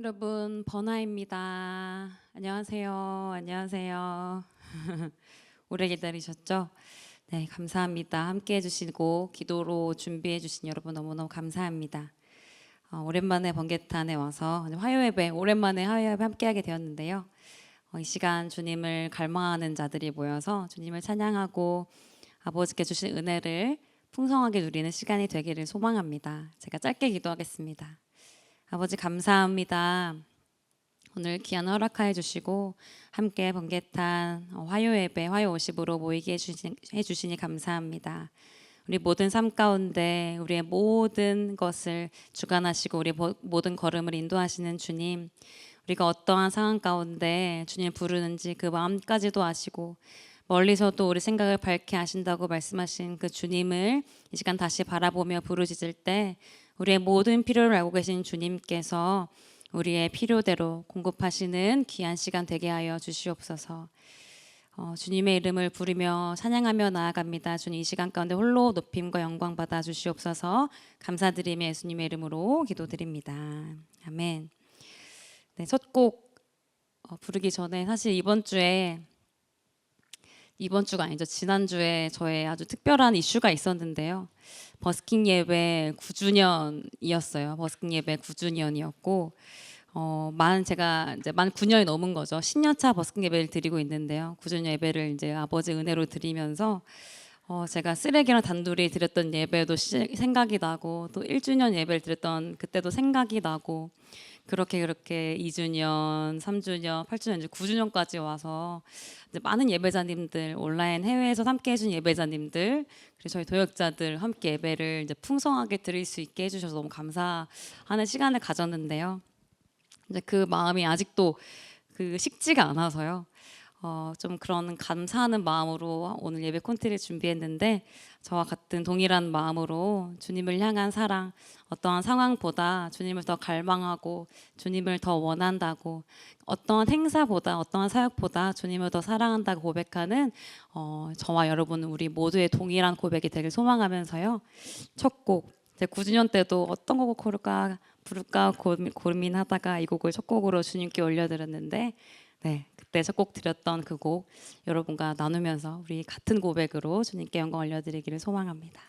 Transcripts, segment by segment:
여러분, 버나입니다. 안녕하세요. 안녕하세요. 오래 기다리셨죠? 네, 감사합니다. 함께 해주시고 기도로 준비해 주신 여러분 너무너무 감사합니다. 오랜만에 번개탄에 와서 화요예배, 오랜만에 화요예배 함께하게 되었는데요. 이 시간 주님을 갈망하는 자들이 모여서 주님을 찬양하고 아버지께 주신 은혜를 풍성하게 누리는 시간이 되기를 소망합니다. 제가 짧게 기도하겠습니다. 아버지 감사합니다. 오늘 귀한 허락하여 주시고 함께 번개탄 화요예배 화요 50으로 모이게 해주시니 감사합니다. 우리 모든 삶 가운데 우리의 모든 것을 주관하시고 우리 모든 걸음을 인도하시는 주님, 우리가 어떠한 상황 가운데 주님 부르는지 그 마음까지도 아시고 멀리서도 우리 생각을 밝게 하신다고 말씀하신 그 주님을 이 시간 다시 바라보며 부르짖을 때 우리의 모든 필요를 알고 계신 주님께서 우리의 필요대로 공급하시는 귀한 시간 되게 하여 주시옵소서. 주님의 이름을 부르며 찬양하며 나아갑니다. 주님 이 시간 가운데 홀로 높임과 영광 받아 주시옵소서. 감사드리며 예수님의 이름으로 기도드립니다. 아멘. 네, 첫 곡 부르기 전에 사실 이번 주가 아니죠. 지난주에 저의 아주 특별한 이슈가 있었는데요. 버스킹 예배 9주년이었어요. 버스킹 예배 9주년이었고 제가 이제 만 9년이 넘은 거죠. 10년차 버스킹 예배를 드리고 있는데요. 9주년 예배를 이제 아버지 은혜로 드리면서 제가 쓰레기랑 단둘이 드렸던 예배도 생각이 나고 또 1주년 예배를 드렸던 그때도 생각이 나고 그렇게 2주년, 3주년, 8주년, 이제 9주년까지 와서 이제 많은 예배자님들, 온라인 해외에서 함께 해준 예배자님들, 그리고 저희 도역자들 함께 예배를 이제 풍성하게 드릴 수 있게 해주셔서 너무 감사하는 시간을 가졌는데요. 이제 그 마음이 아직도 식지가 않아서요. 좀 그런 감사하는 마음으로 오늘 예배 콘티를 준비했는데 저와 같은 동일한 마음으로 주님을 향한 사랑, 어떠한 상황보다 주님을 더 갈망하고 주님을 더 원한다고, 어떠한 행사보다 어떠한 사역보다 주님을 더 사랑한다고 고백하는 저와 여러분 우리 모두의 동일한 고백이 되길 소망하면서요. 첫 곡, 제 9주년 때도 어떤 곡을 부를까 고민하다가 이 곡을 첫 곡으로 주님께 올려드렸는데 네, 그때 첫 곡 드렸던 그 곡 여러분과 나누면서 우리 같은 고백으로 주님께 영광 올려드리기를 소망합니다.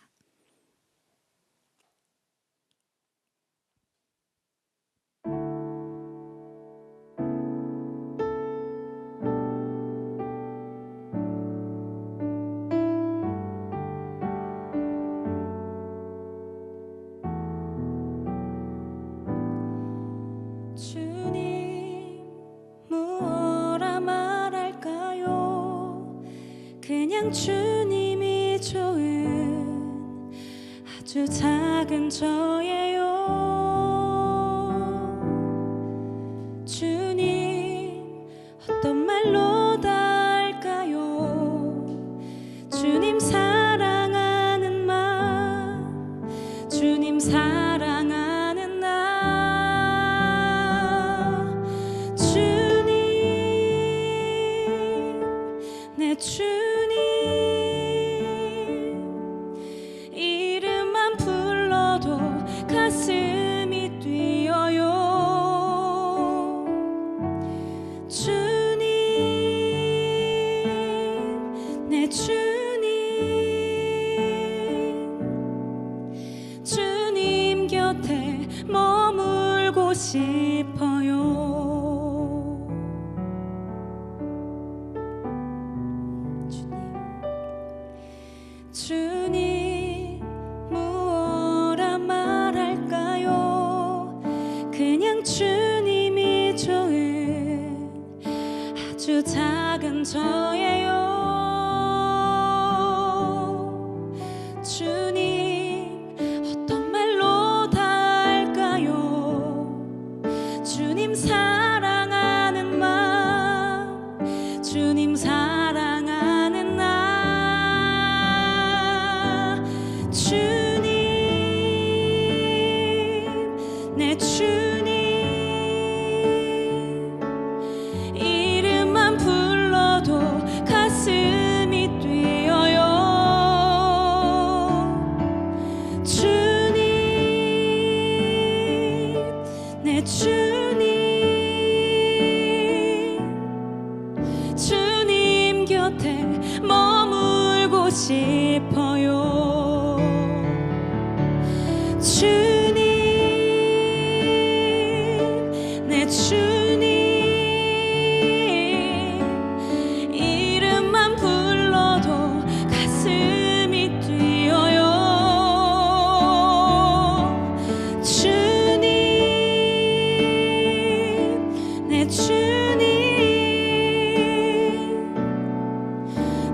주님 무엇라 말할까요? 그냥 주님이 좋은 아주 작은 저예요. 주님 어떤 말로 다 할까요? 주님 사랑하는 마음, 주님 사랑하는 나, 주님 내 주님 이름만 불러도 가슴이 뛰어요. 주님 내 주님, 주님 곁에 머물고 싶어요. 주님 무엇라 말할까요? 그냥 주님이 좋은 아주 작은 저예요. 주님 어떤 말로 다 할까요? 주님 사랑하는 마음, 주님 사랑하는 나, 주님 내 주님 이름만 불러도 가슴이 뛰어요. 주님 내 주님 싶어요. 주님, 내 주님, 이름만 불러도 가슴이 뛰어요. 주님, 내 주님,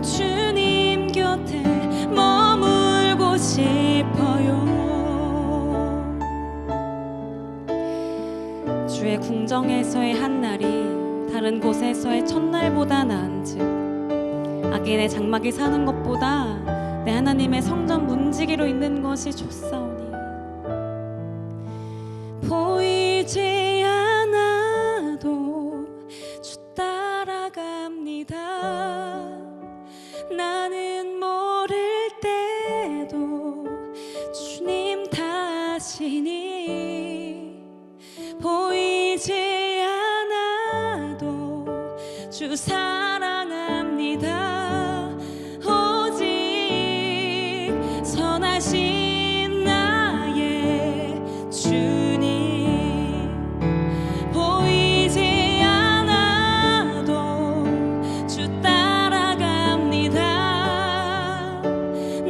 주님 곁에 머물고 싶어요. 주의 궁정에서의 한날이 다른 곳에서의 첫날보다 나은즉 악인의 장막에 사는 것보다 내 하나님의 성전 문지기로 있는 것이 좋사오니 보이지 않아도 주 따라갑니다. 나는 모를 때도 주님 다시니 보이지 않아도 주 사랑합니다. 오직 선하신 나의 주님 보이지 않아도 주 따라갑니다.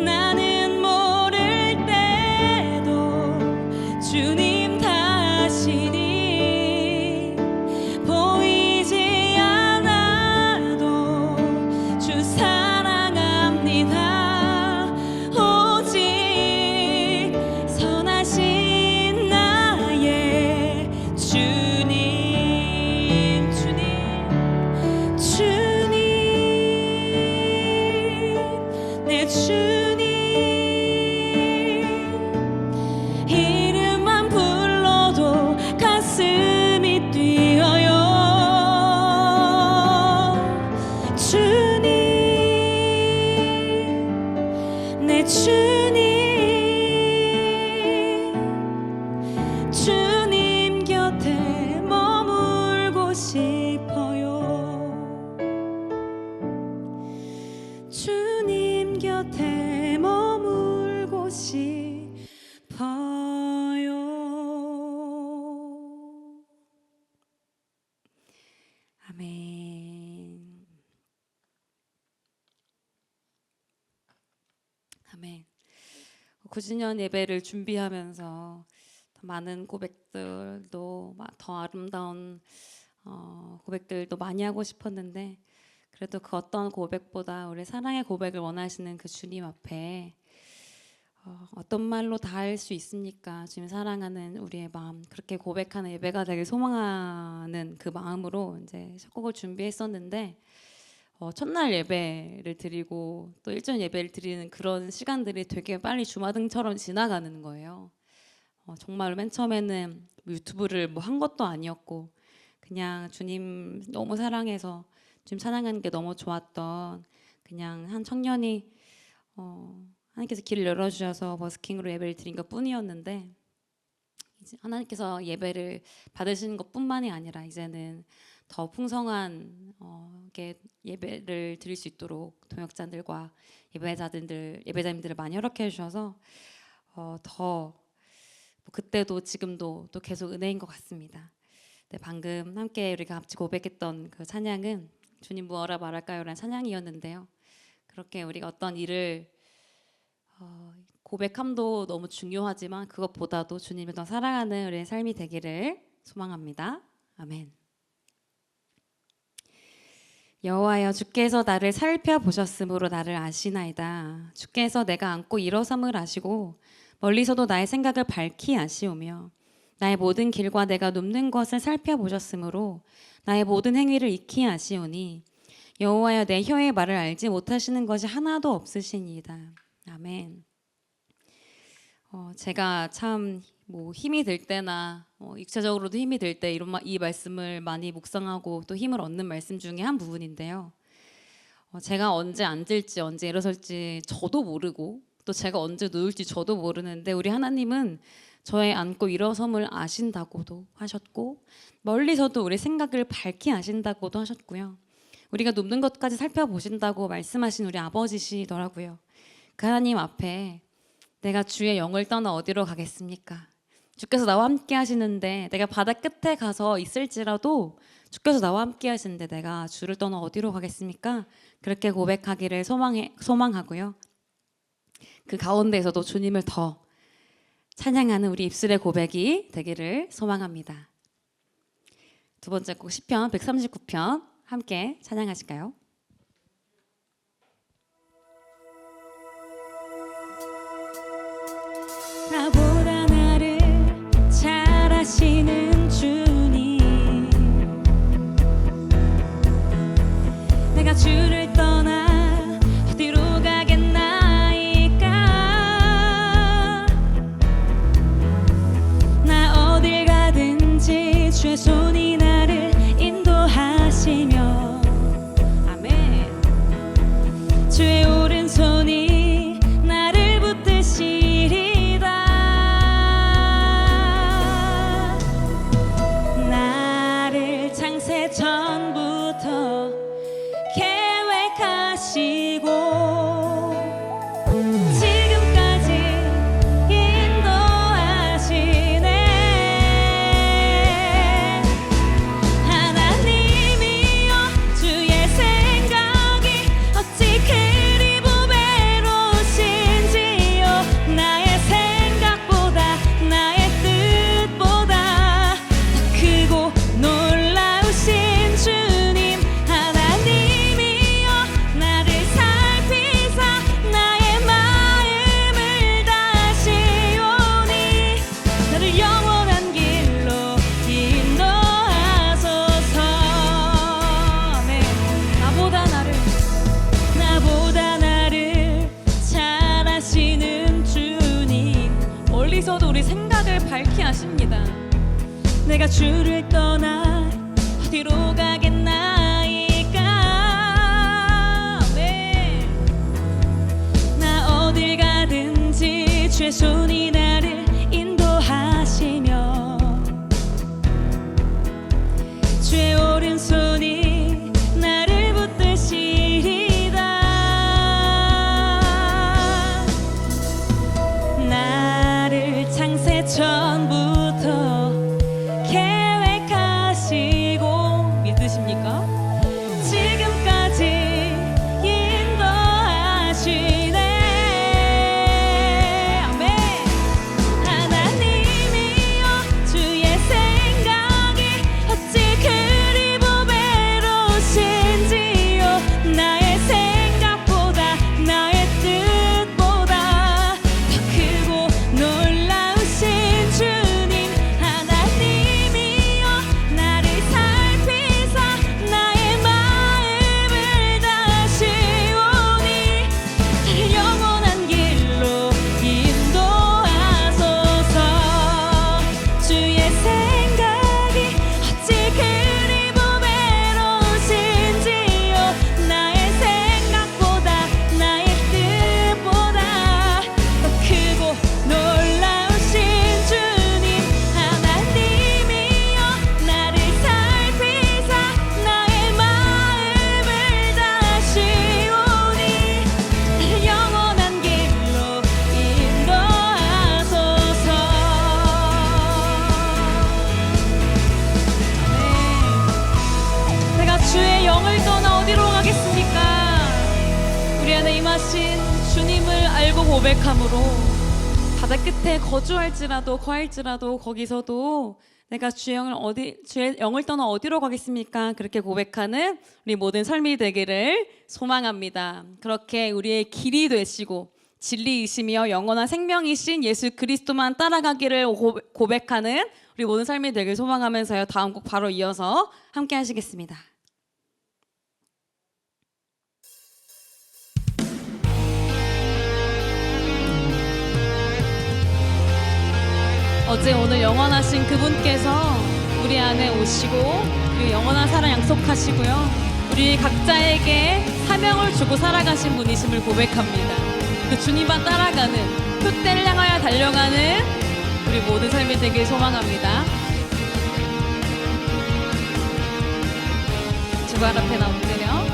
나는 모를 때도 주님 다시니 보이지 않아도 주 사랑합니다. 오직 선하신 나의 주님, 주님, 내 주님, 이름만 불러도 가슴이 뛰어요. 주님, 내 주님, 주님 곁에 머물고 싶어요. 주님 곁에 머물고 싶어요. 아멘. 아멘. 9주년 예배를 준비하면서 더 많은 고백들도 더 아름다운 고백들도 많이 하고 싶었는데 그래도 그 어떤 고백보다 우리 사랑의 고백을 원하시는 그 주님 앞에 어떤 말로 다 할 수 있습니까? 주님 사랑하는 우리의 마음, 그렇게 고백하는 예배가 되길 소망하는 그 마음으로 이제 첫 곡을 준비했었는데 첫날 예배를 드리고 또 일전 예배를 드리는 그런 시간들이 되게 빨리 주마등처럼 지나가는 거예요. 정말 맨 처음에는 유튜브를 뭐 한 것도 아니었고 그냥 주님 너무 사랑해서 주님 찬양하는 게 너무 좋았던 그냥 한 청년이 하나님께서 길을 열어주셔서 버스킹으로 예배를 드린 것뿐이었는데 이제 하나님께서 예배를 받으시는 것뿐만이 아니라 이제는 더 풍성한 예배를 드릴 수 있도록 동역자들과 예배자님들을 많이 허락해 주셔서 더 그때도 지금도 또 계속 은혜인 것 같습니다. 네, 방금 함께 우리가 같이 고백했던 그 찬양은 주님 무엇라 말할까요? 라는 찬양이었는데요. 그렇게 우리가 어떤 일을 고백함도 너무 중요하지만 그것보다도 주님을 더 사랑하는 우리의 삶이 되기를 소망합니다. 아멘. 여호와여, 주께서 나를 살펴보셨으므로 나를 아시나이다. 주께서 내가 앉고 일어섬을 아시고 멀리서도 나의 생각을 밝히 아시오며 나의 모든 길과 내가 눕는 것을 살펴보셨으므로 나의 모든 행위를 익히 아시오니 여호와여, 내 혀의 말을 알지 못하시는 것이 하나도 없으시니이다. 아멘. 제가 참 힘이 들 때나 육체적으로도 힘이 들 때 이 말씀을 많이 묵상하고 또 힘을 얻는 말씀 중에 한 부분인데요. 제가 언제 앉을지 언제 일어설지 저도 모르고 또 제가 언제 누울지 저도 모르는데 우리 하나님은 저의 앉고 일어섬을 아신다고도 하셨고 멀리서도 우리 생각을 밝히 아신다고도 하셨고요. 우리가 눕는 것까지 살펴보신다고 말씀하신 우리 아버지시더라고요. 그 하나님 앞에 내가 주의 영을 떠나 어디로 가겠습니까? 주께서 나와 함께 하시는데 내가 바다 끝에 가서 있을지라도 주께서 나와 함께 하시는데 내가 주를 떠나 어디로 가겠습니까? 그렇게 고백하기를 소망하고요. 그 가운데에서도 주님을 더 찬양하는 우리 입술의 고백이 되기를 소망합니다. 두 번째 곡 시편 139편 함께 찬양하실까요? 나보다 나를 잘 아시는 주님, 내가 주를 떠나 어디로 가겠나이까. 나 어딜 가든지 주의 손이 나를 인도하시며, 아멘. 주의 오른손이 나를 붙드시리. 전부터 계획하시고 지금까지 인도하시네. 하나님이여 주의 생각이 어찌 그리 보배로우신지요. 나의 생각보다 나의 뜻보다 더 크고 놀라우신 주님, 하나님이여 나를 살피사 나의 마음을 다시오니 나를 영원한 길로 인도하소서. 네. 나보다 나를 잘 아시는 주님, 멀리서도 우리 생각을 밝히 하십니다. 내가 주를 떠나 어디로 가겠나이까. 네. 나 어딜 가든지 주의 손이 나를 인도하시며 주의 오른손이 나를 붙드시리다. 나를 창세 전부터 계획하시고 믿으십니까? 지금까지 인도하시네. 아멘. 하나님이여 주의 생각이 어찌 그리 보배로우신지요. 나의 생각보다 나의 뜻보다 더 크고 놀라우신 주님, 하나님이여 나를 살피사 나의 마음을 다시오니 나를 영원한 길로 인도하소서. 주의 생각이 어찌 그리 보배로우신지요. 나의 생각보다 나의 뜻보다 더 크고 놀라우신 주님, 하나님이여 나를 살피사 나의 마음을 다시오니 나를 영원한 길로 인도하소서. 네. 내가 주의 영을 떠나 어디로 가겠습니까? 우리 안에 임하신 주님을 알고 고백함으로 바다 끝에 거주할지라도 거할지라도 거기서도 내가 주의 영을 떠나 어디로 가겠습니까? 그렇게 고백하는 우리 모든 삶이 되기를 소망합니다. 그렇게 우리의 길이 되시고 진리이시며 영원한 생명이신 예수 그리스도만 따라가기를 고백하는 우리 모든 삶이 되길 소망하면서요. 다음 곡 바로 이어서 함께 하시겠습니다. 어제 오늘 영원하신 그분께서 우리 안에 오시고 그리고 영원한 사랑 약속하시고요. 우리 각자에게 사명을 주고 살아가신 분이심을 고백합니다. 그 주님만 따라가는, 표대를 향하여 달려가는 우리 모든 삶이 되길 소망합니다. 주발 앞에 나오세요.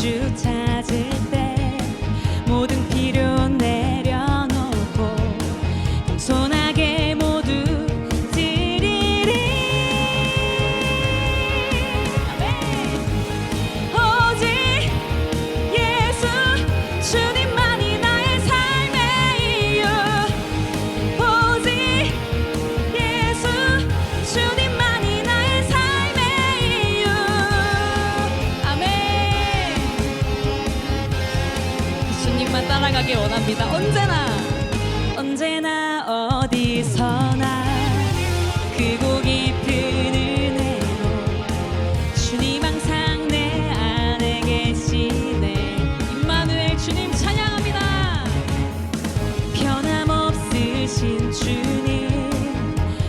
주 찾을 때 모든 필요 내려놓고 겸손하게 모두 드리리. 아멘. 오직 예수 주님만이 나의 삶의 이유. 오직 예수 주님만이 나의 삶의 이유. 아멘. 주님만 따라가길 원합니다. 언제나 어디서나 크고 깊은 은혜로 주님 항상 내 안에 계시네. 임마누엘 주님 찬양합니다. 변함없으신 주님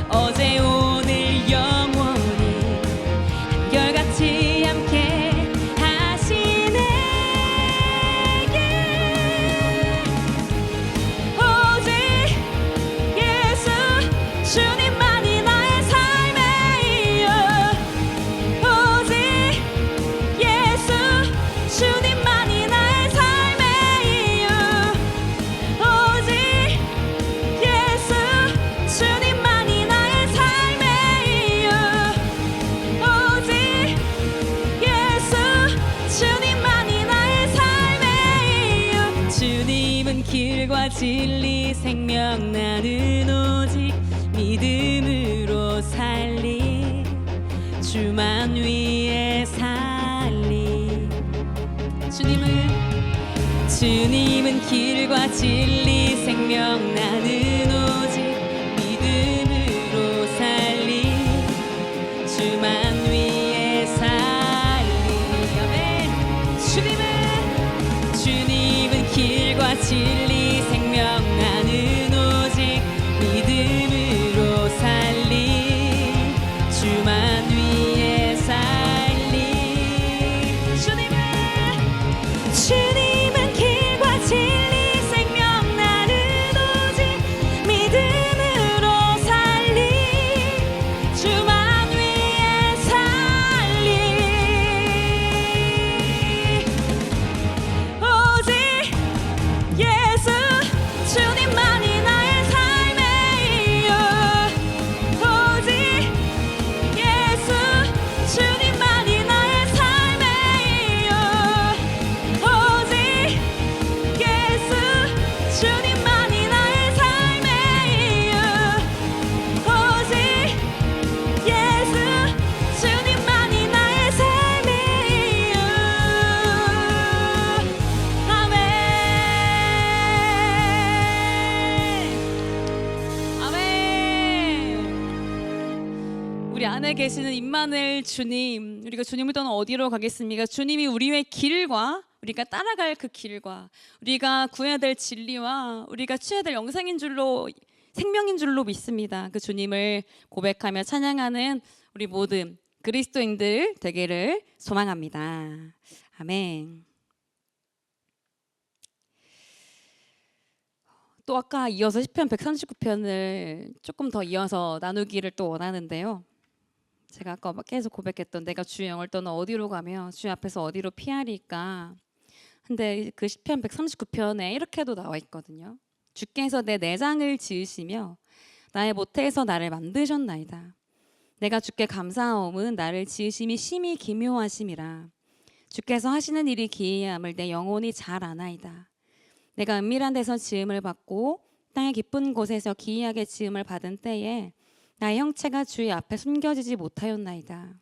어제 오늘 영원히 한결같이 함께 하시네. 오직 예수 주님만이 나의 삶의 이유. 오직 예수 주님만이 나의 삶의 이유. 오직 예수 주님만이 나의 삶의 이유. 오직 예수 주님만이 나의 삶의 이유. 주님은 길과 진리 생명 나는 오직 믿음으로 살리. 주만 위해 살리. 주님은 길과 진리 생명 나는 오직 믿음으로 살리. 주만 위해 살리. 아멘. 주님은 길과 진리 생명 나는 오직 믿음으로 살리. 주만 위해 살리. 주님은 길과 진리 생명 나는 오직 믿음으로 살리. 주만 위해 살리. 오직 예수 주님만이 나의 삶의 이유. 오직 예수 주님만이 나의 삶의 이유. 오직 예수 주님만이 나의 삶의 이유. 오직 예수 주님만이 나의 삶의 이유. 아멘. 아멘. 우리 안에 계시는 임마누엘 주님, 우리가 주님을 떠나 어디로 가겠습니까? 주님이 우리의 길과 우리가 따라갈 그 길과 우리가 구해야 될 진리와 우리가 취해야 될 영생인 줄로, 생명인 줄로 믿습니다. 그 주님을 고백하며 찬양하는 우리 모든 그리스도인들 되기를 소망합니다. 아멘. 또 아까 이어서 시편 139편을 조금 더 이어서 나누기를 또 원하는데요. 제가 아까 계속 고백했던 내가 주의 영을 떠나 어디로 가며 주의 앞에서 어디로 피하리까. 근데 그 시편 139편에 이렇게도 나와 있거든요. 주께서 내 내장을 지으시며 나의 모태에서 나를 만드셨나이다. 내가 주께 감사하옴은 나를 지으심이 심히 기묘하심이라. 주께서 하시는 일이 기이함을 내 영혼이 잘 아나이다. 내가 은밀한 데서 지음을 받고 땅의 깊은 곳에서 기이하게 지음을 받은 때에 나의 형체가 주의 앞에 숨겨지지 못하였나이다.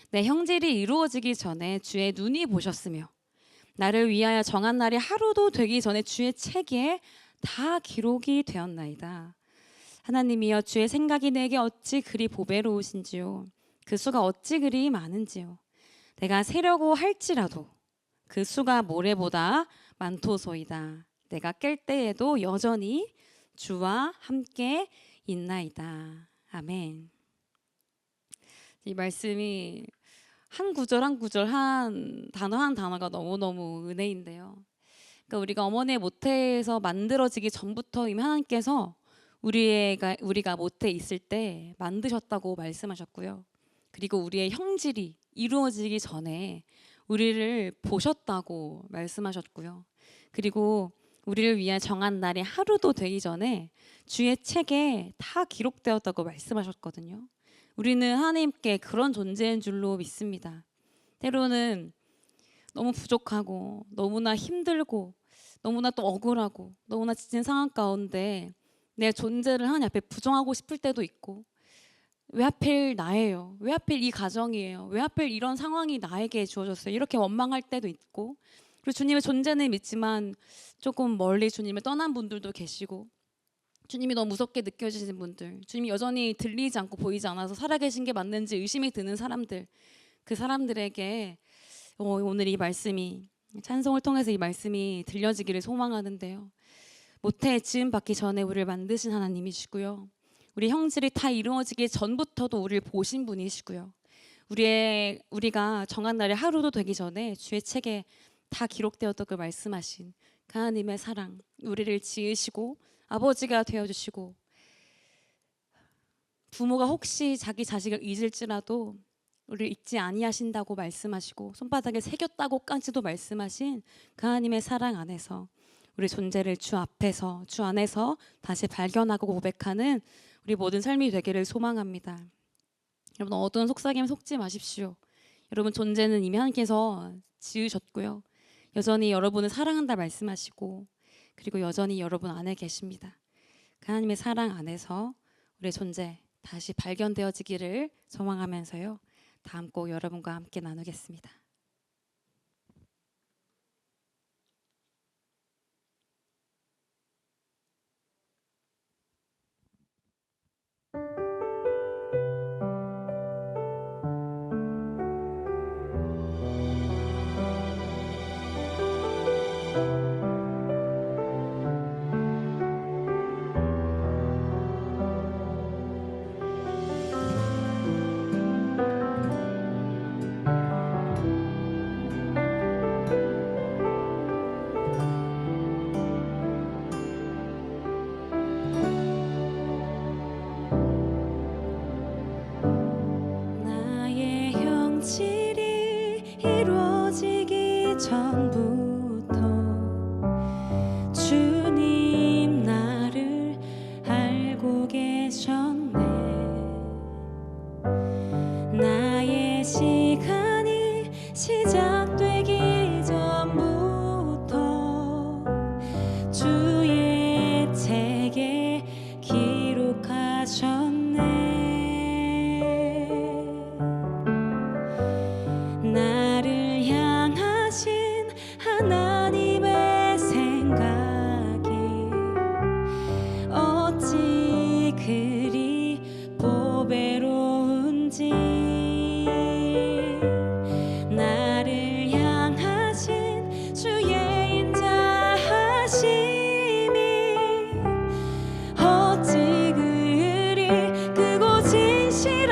내 형질이 이루어지기 전에 주의 눈이 보셨으며 나를 위하여 정한 날이 하루도 되기 전에 주의 책에 다 기록이 되었나이다. 하나님이여 주의 생각이 내게 어찌 그리 보배로우신지요. 그 수가 어찌 그리 많은지요. 내가 세려고 할지라도 그 수가 모래보다 많도소이다. 내가 깰 때에도 여전히 주와 함께 있나이다. 아멘. 이 말씀이 한 구절 한 구절 한 단어가 너무너무 은혜인데요. 그러니까 우리가 어머니의 모태에서 만들어지기 전부터 이미 하나님께서 우리가 모태에 있을 때 만드셨다고 말씀하셨고요. 그리고 우리의 형질이 이루어지기 전에 우리를 보셨다고 말씀하셨고요. 그리고 우리를 위한 정한 날이 하루도 되기 전에 주의 책에 다 기록되었다고 말씀하셨거든요. 우리는 하나님께 그런 존재인 줄로 믿습니다. 때로는 너무 부족하고 너무나 힘들고 너무나 또 억울하고 너무나 지친 상황 가운데 내 존재를 하나님 앞에 부정하고 싶을 때도 있고, 왜 하필 나예요? 왜 하필 이 가정이에요? 왜 하필 이런 상황이 나에게 주어졌어요? 이렇게 원망할 때도 있고, 그리고 주님의 존재는 믿지만 조금 멀리 주님을 떠난 분들도 계시고, 주님이 너무 무섭게 느껴지는 분들, 주님이 여전히 들리지 않고 보이지 않아서 살아계신 게 맞는지 의심이 드는 사람들, 그 사람들에게 오늘 이 말씀이, 찬송을 통해서 이 말씀이 들려지기를 소망하는데요. 모태 지음 받기 전에 우리를 만드신 하나님이시고요. 우리 형질이 다 이루어지기 전부터도 우리를 보신 분이시고요. 우리가 정한 날이 하루도 되기 전에 주의 책에 다 기록되었다고 말씀하신 그 하나님의 사랑, 우리를 지으시고 아버지가 되어주시고, 부모가 혹시 자기 자식을 잊을지라도 우리를 잊지 아니하신다고 말씀하시고 손바닥에 새겼다고까지도 말씀하신 그 하나님의 사랑 안에서 우리 존재를 주 앞에서, 주 안에서 다시 발견하고 고백하는 우리 모든 삶이 되기를 소망합니다. 여러분, 어두운 속삭임 속지 마십시오. 여러분 존재는 이미 하나님께서 지으셨고요. 여전히 여러분을 사랑한다 말씀하시고, 그리고 여전히 여러분 안에 계십니다. 그 하나님의 사랑 안에서 우리의 존재 다시 발견되어지기를 소망하면서요, 다음 곡 여러분과 함께 나누겠습니다. 이루어지기 전부터 주님 나를 알고 계셨네. 나의 시간이 시작되기 전부터 주의 책에 기록하셨네. 하나님의 생각이 어찌 그리 보배로운지, 나를 향하신 주의 인자하심이 어찌 그리 크고 진실하신지.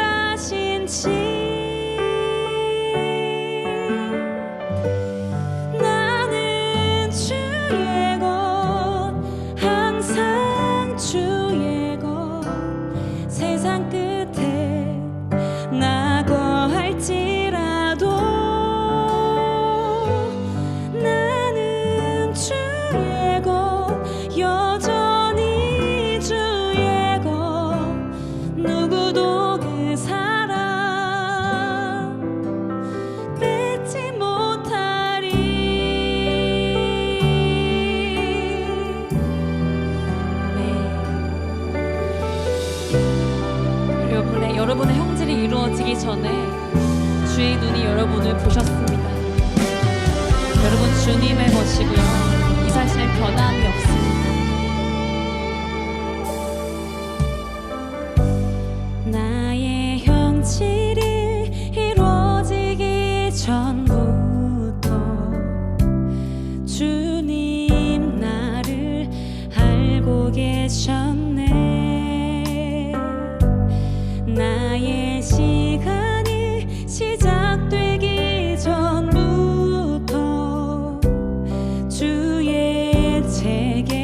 세상 끝에 나고 할지라도 나는 주의 것, 여전히 주의 것, 누구도 그 사랑 뺏지 못하리. 여러분의 형질이 이루어지기 전에 주의 눈이 여러분을 보셨습니다. 여러분 주님의 것이고요. 이 사실은 변함이 없습니다. 나의 형질이 이루어지기 전부터 주님 나를 알고 계셨네. 나의 시간이 시작되기 전부터 주의 책에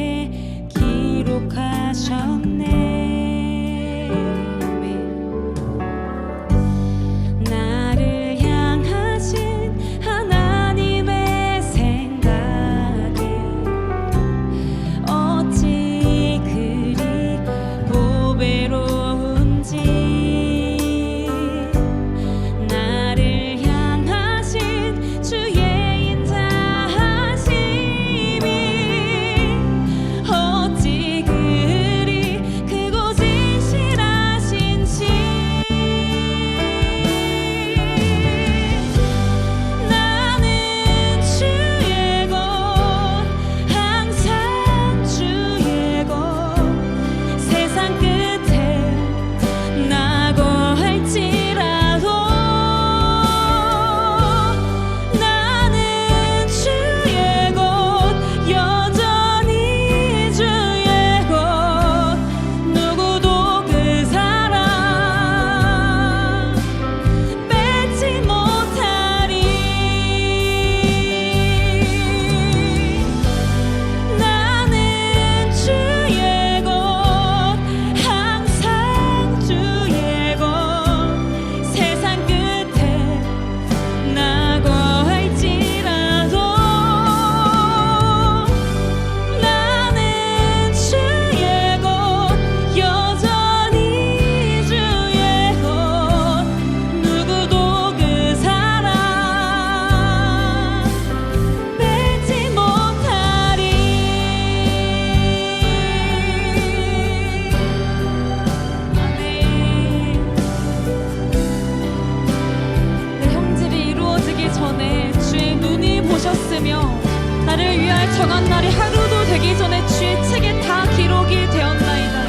날 정한 날이 하루도 되기 전에 주의 책에 다 기록이 되었나이다.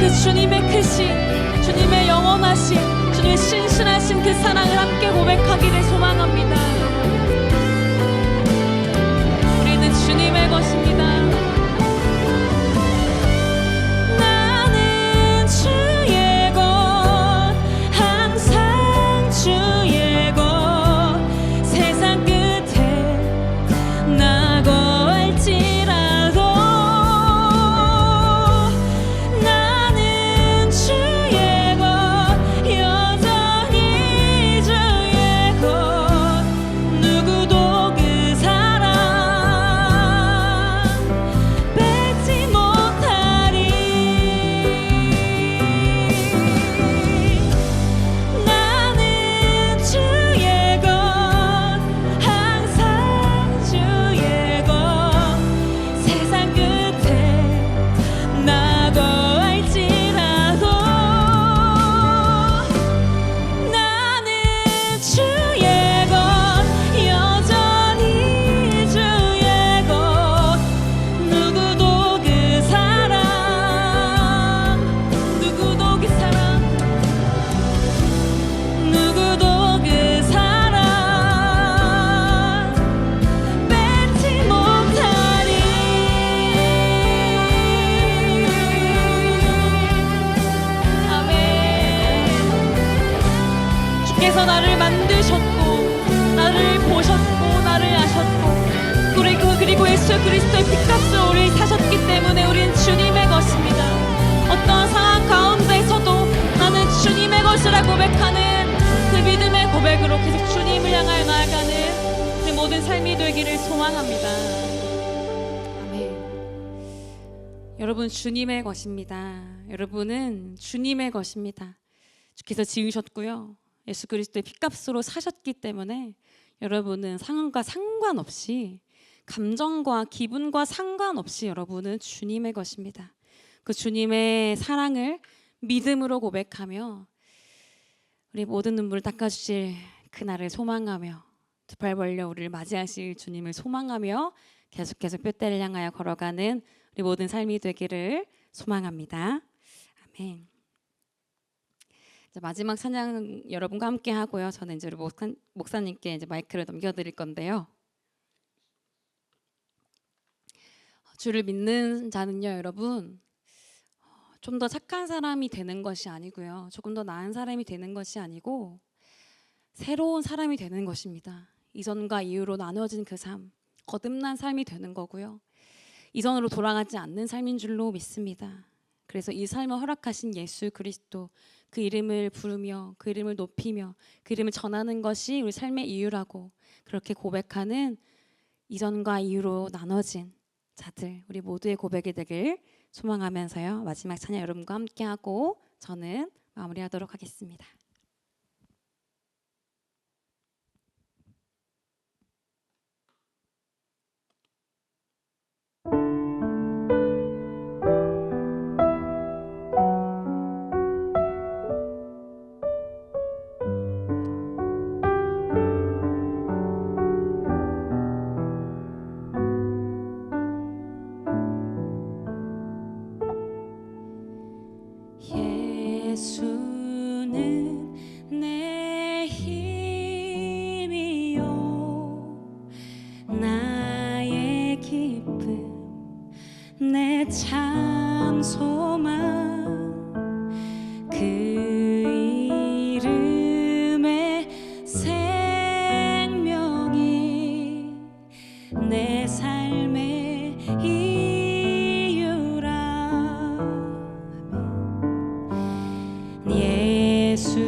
그 주님의 크신, 주님의 영원하신, 주님의 신실하신 그 사랑을 함께 고백하기를 소망합니다. 우리는 주님의 것입니다. 나는 주의 것, 항상 주의 것, 세상 끝에 나고 할지라도 나는 주의 것, 여전히 주의 것, 누구도 그 사랑 뺏지 못하리. 나는 주의 것, 항상 주의 것, 세상 끝에 나고 할지라도 나는 주의 것, 여전히 주의 것, 누구도 그 사랑, 누구도 그 사랑, 누구도 그 사랑 뺏지 못하리. 아멘. 주께서 나를 만드셨고 나를 보셨고 나를 아셨고 그리고 예수 그리스도의 핏값으로 우리를 사셨기 때문에 우리는 주님의 것입니다. 어떠한 상황 가운데서도 나는 주님의 것이라 고백하는 그 믿음의 고백으로 계속 주님을 향하여 나아가는 그 모든 삶이 되기를 소망합니다. 아멘. 여러분, 주님의 것입니다. 여러분은 주님의 것입니다. 주께서 지으셨고요, 예수 그리스도의 핏값으로 사셨기 때문에 여러분은 상황과 상관없이, 감정과 기분과 상관없이 여러분은 주님의 것입니다. 그 주님의 사랑을 믿음으로 고백하며 우리 모든 눈물을 닦아주실 그날을 소망하며 두 팔 벌려 우리를 맞이하실 주님을 소망하며 계속해서 뼈대를 향하여 걸어가는 우리 모든 삶이 되기를 소망합니다. 아멘. 마지막 찬양 여러분과 함께 하고요. 저는 이제 우리 목사님께 이제 마이크를 넘겨드릴 건데요. 주를 믿는 자는요, 여러분, 좀 더 착한 사람이 되는 것이 아니고요, 조금 더 나은 사람이 되는 것이 아니고 새로운 사람이 되는 것입니다. 이전과 이후로 나누어진 그 삶, 거듭난 삶이 되는 거고요, 이전으로 돌아가지 않는 삶인 줄로 믿습니다. 그래서 이 삶을 허락하신 예수 그리스도, 그 이름을 부르며 그 이름을 높이며 그 이름을 전하는 것이 우리 삶의 이유라고 그렇게 고백하는 이전과 이후로 나눠진 자들, 우리 모두의 고백이 되길 소망하면서요, 마지막 찬양 여러분과 함께하고 저는 마무리하도록 하겠습니다. 예수는 내 힘이요 나의 기쁨 내 참 소망 그 이름의 생명이 내 삶의 이유라. 예수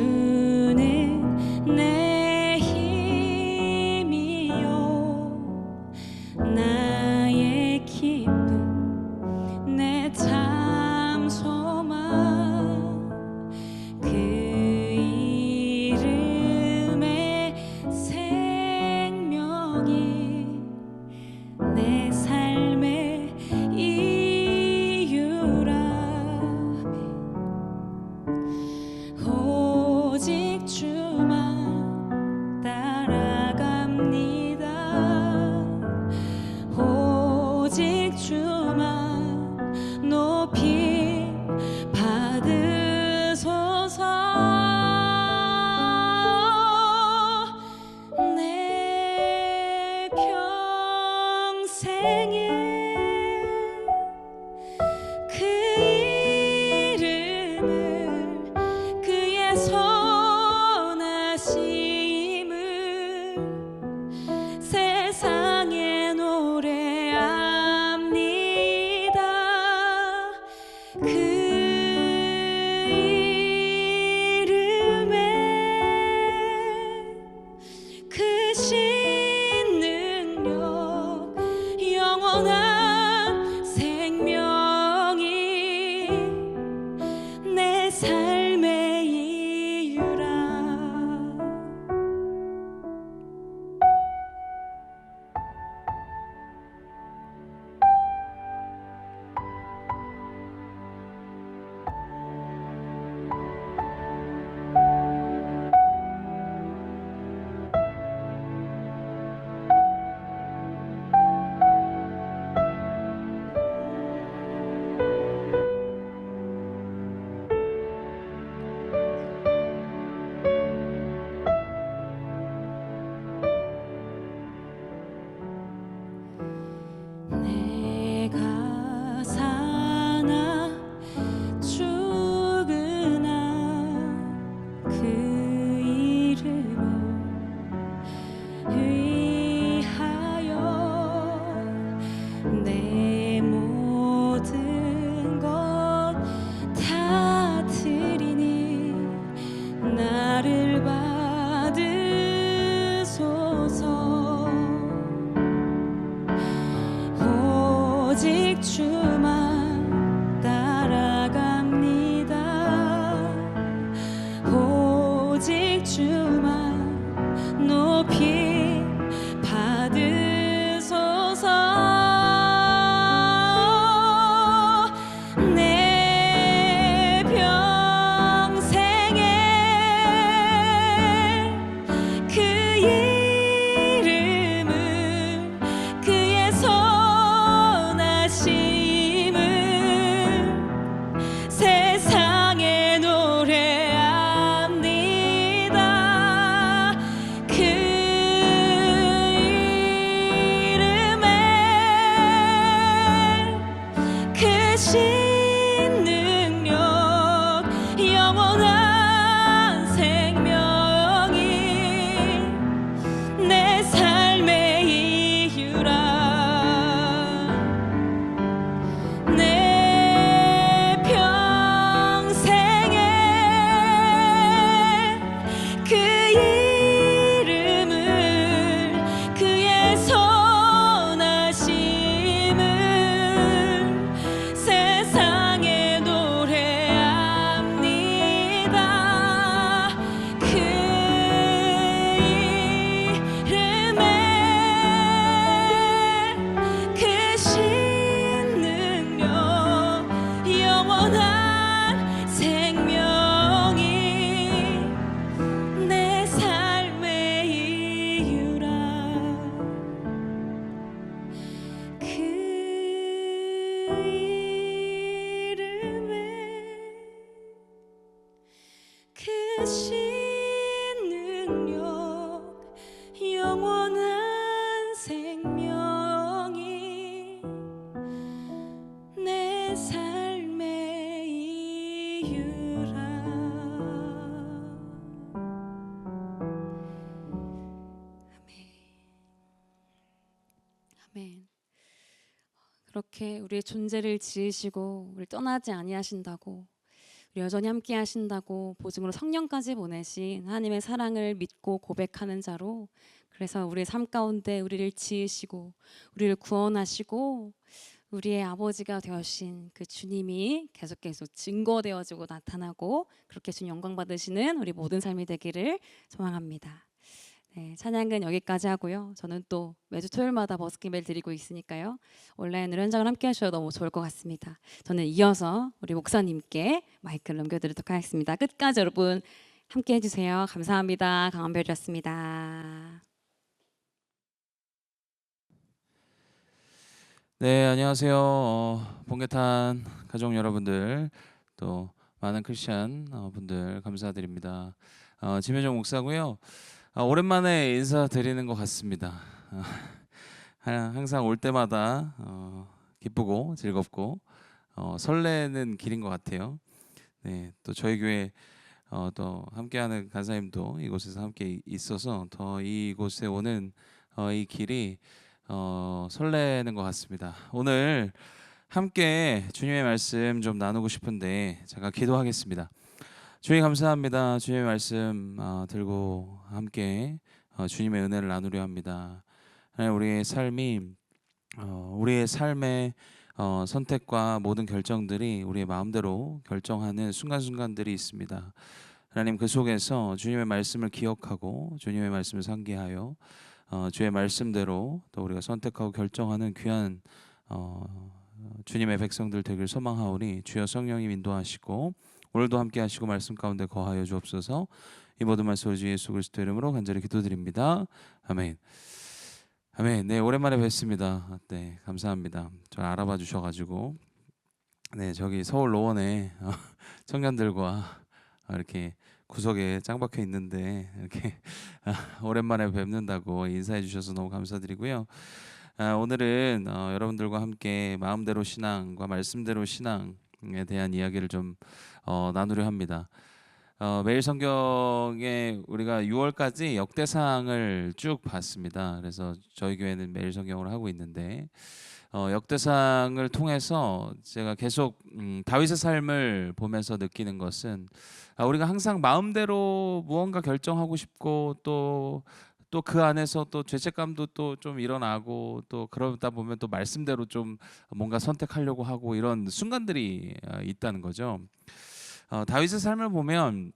크신 능력 영원한 생명이 내 삶의 이유라. 아멘. 그렇게 우리의 존재를 지으시고 우리를 떠나지 아니하신다고, 우리 여전히 함께 하신다고 보증으로 성령까지 보내신 하나님의 사랑을 믿고 고백하는 자로, 그래서 우리의 삶 가운데 우리를 지으시고 우리를 구원하시고 우리의 아버지가 되어신 그 주님이 계속 증거되어지고 나타나고, 그렇게 주님 영광 받으시는 우리 모든 삶이 되기를 소망합니다. 네, 찬양은 여기까지 하고요. 저는 또 매주 토요일마다 버스킹벨 드리고 있으니까요. 온라인으로 현장을 함께 하셔도 너무 좋을 것 같습니다. 저는 이어서 우리 목사님께 마이크를 넘겨드리도록 하겠습니다. 끝까지 여러분 함께 해주세요. 감사합니다. 강한별이었습니다. 네, 안녕하세요. 봉개탄 가족 여러분들, 또 많은 크리스찬 분들 감사드립니다. 지명정 목사고요. 오랜만에 인사드리는 것 같습니다. 항상 올 때마다 기쁘고 즐겁고 설레는 길인 것 같아요. 네, 또 저희 교회 또 함께하는 간사님도 이곳에서 함께 있어서 더 이곳에 오는 이 길이 설레는 것 같습니다. 오늘 함께 주님의 말씀 좀 나누고 싶은데 제가 기도하겠습니다. 주님 감사합니다. 주님의 말씀 들고 함께 주님의 은혜를 나누려 합니다. 우리의 삶이 우리의 삶의 선택과 모든 결정들이 우리의 마음대로 결정하는 순간순간들이 있습니다. 하나님, 그 속에서 주님의 말씀을 기억하고 주님의 말씀을 상기하여 주의 말씀대로 또 우리가 선택하고 결정하는 귀한 주님의 백성들 되길 소망하오니 주여 성령님 인도하시고 오늘도 함께 하시고 말씀 가운데 거하여 주옵소서. 이 모든 말씀 주 예수 그리스도 이름으로 간절히 기도드립니다. 아멘. 아멘. 네, 오랜만에 뵙습니다. 네, 감사합니다. 저를 알아봐 주셔가지고 네, 저기 서울 노원에 청년들과 이렇게 구석에 짱 박혀 있는데 이렇게 오랜만에 뵙는다고 인사해 주셔서 너무 감사드리고요. 오늘은 여러분들과 함께 마음대로 신앙과 말씀대로 신앙에 대한 이야기를 좀 나누려 합니다. 매일 성경에 우리가 6월까지 역대상을 쭉 봤습니다. 그래서 저희 교회는 매일 성경을 하고 있는데 역대상을 통해서 제가 계속 다윗의 삶을 보면서 느끼는 것은 우리가 항상 마음대로 무언가 결정하고 싶고 또 그 안에서 또 죄책감도 또 좀 일어나고 또 그러다 보면 또 말씀대로 좀 뭔가 선택하려고 하고 이런 순간들이 있다는 거죠. 다윗의 삶을 보면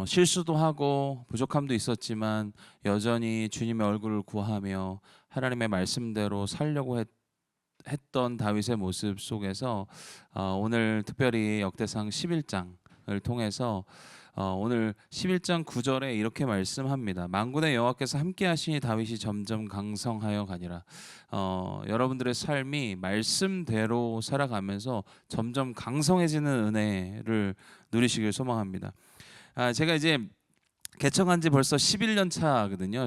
실수도 하고 부족함도 있었지만 여전히 주님의 얼굴을 구하며 하나님의 말씀대로 살려고 했던 다윗의 모습 속에서 오늘 특별히 역대상 11장을 통해서 오늘 11장 9절에 이렇게 말씀합니다. 만군의 여호와께서 함께 하시니 다윗이 점점 강성하여 가니라. 여러분들의 삶이 말씀대로 살아가면서 점점 강성해지는 은혜를 누리시길 소망합니다. 제가 이제 개척한 지 벌써 11년 차거든요.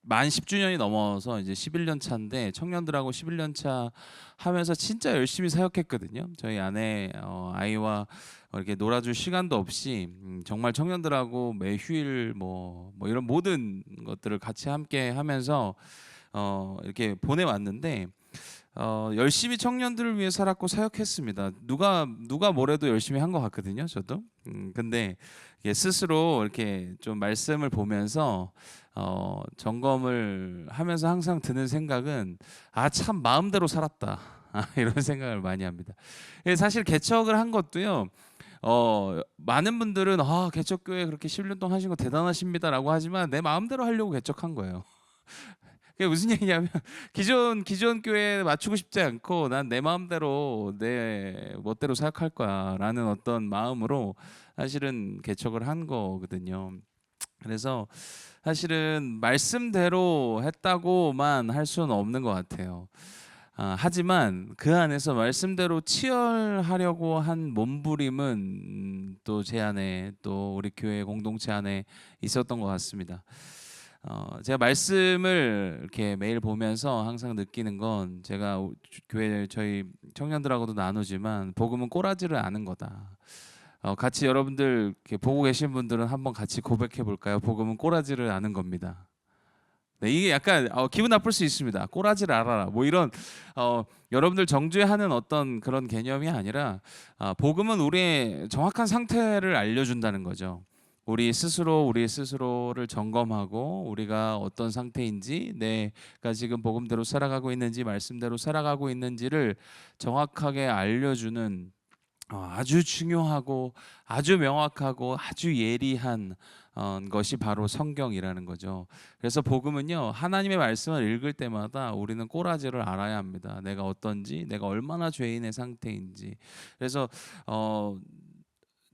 만 10주년이 넘어서 이제 11년 차인데 청년들하고 11년 차 하면서 진짜 열심히 사역했거든요. 저희 아내 아이와 이렇게 놀아줄 시간도 없이 정말 청년들하고 매 휴일 뭐 이런 모든 것들을 같이 함께 하면서 이렇게 보내왔는데 열심히 청년들을 위해 살았고 사역했습니다. 누가 뭐래도 열심히 한 것 같거든요. 저도. 근데 스스로 이렇게 좀 말씀을 보면서 점검을 하면서 항상 드는 생각은 참 마음대로 살았다. 이런 생각을 많이 합니다. 사실 개척을 한 것도요. 많은 분들은 개척교회 그렇게 11년 동안 하신 거 대단하십니다라고 하지만 내 마음대로 하려고 개척한 거예요. 그게 무슨 얘기냐면 기존 교회에 맞추고 싶지 않고 난 내 마음대로 내 멋대로 생각할 거야라는 어떤 마음으로 사실은 개척을 한 거거든요. 그래서 사실은 말씀대로 했다고만 할 수는 없는 것 같아요. 하지만 그 안에서 말씀대로 치열하려고 한 몸부림은 또 제 안에 또 우리 교회 공동체 안에 있었던 것 같습니다. 제가 말씀을 이렇게 매일 보면서 항상 느끼는 건 제가 교회 저희 청년들하고도 나누지만 복음은 꼬라지를 아는 거다. 같이 여러분들 이렇게 보고 계신 분들은 한번 같이 고백해 볼까요? 복음은 꼬라지를 아는 겁니다. 네, 이게 약간 기분 나쁠 수 있습니다. 꼬라지를 알아라. 뭐 이런 여러분들 정죄하는 어떤 그런 개념이 아니라 복음은 우리의 정확한 상태를 알려준다는 거죠. 우리 스스로를 점검하고 우리가 어떤 상태인지, 내가 지금 복음대로 살아가고 있는지 말씀대로 살아가고 있는지를 정확하게 알려주는 아주 중요하고 아주 명확하고 아주 예리한 것이 바로 성경이라는 거죠. 그래서 복음은요, 하나님의 말씀을 읽을 때마다 우리는 꼬라지를 알아야 합니다. 내가 어떤지, 내가 얼마나 죄인의 상태인지. 그래서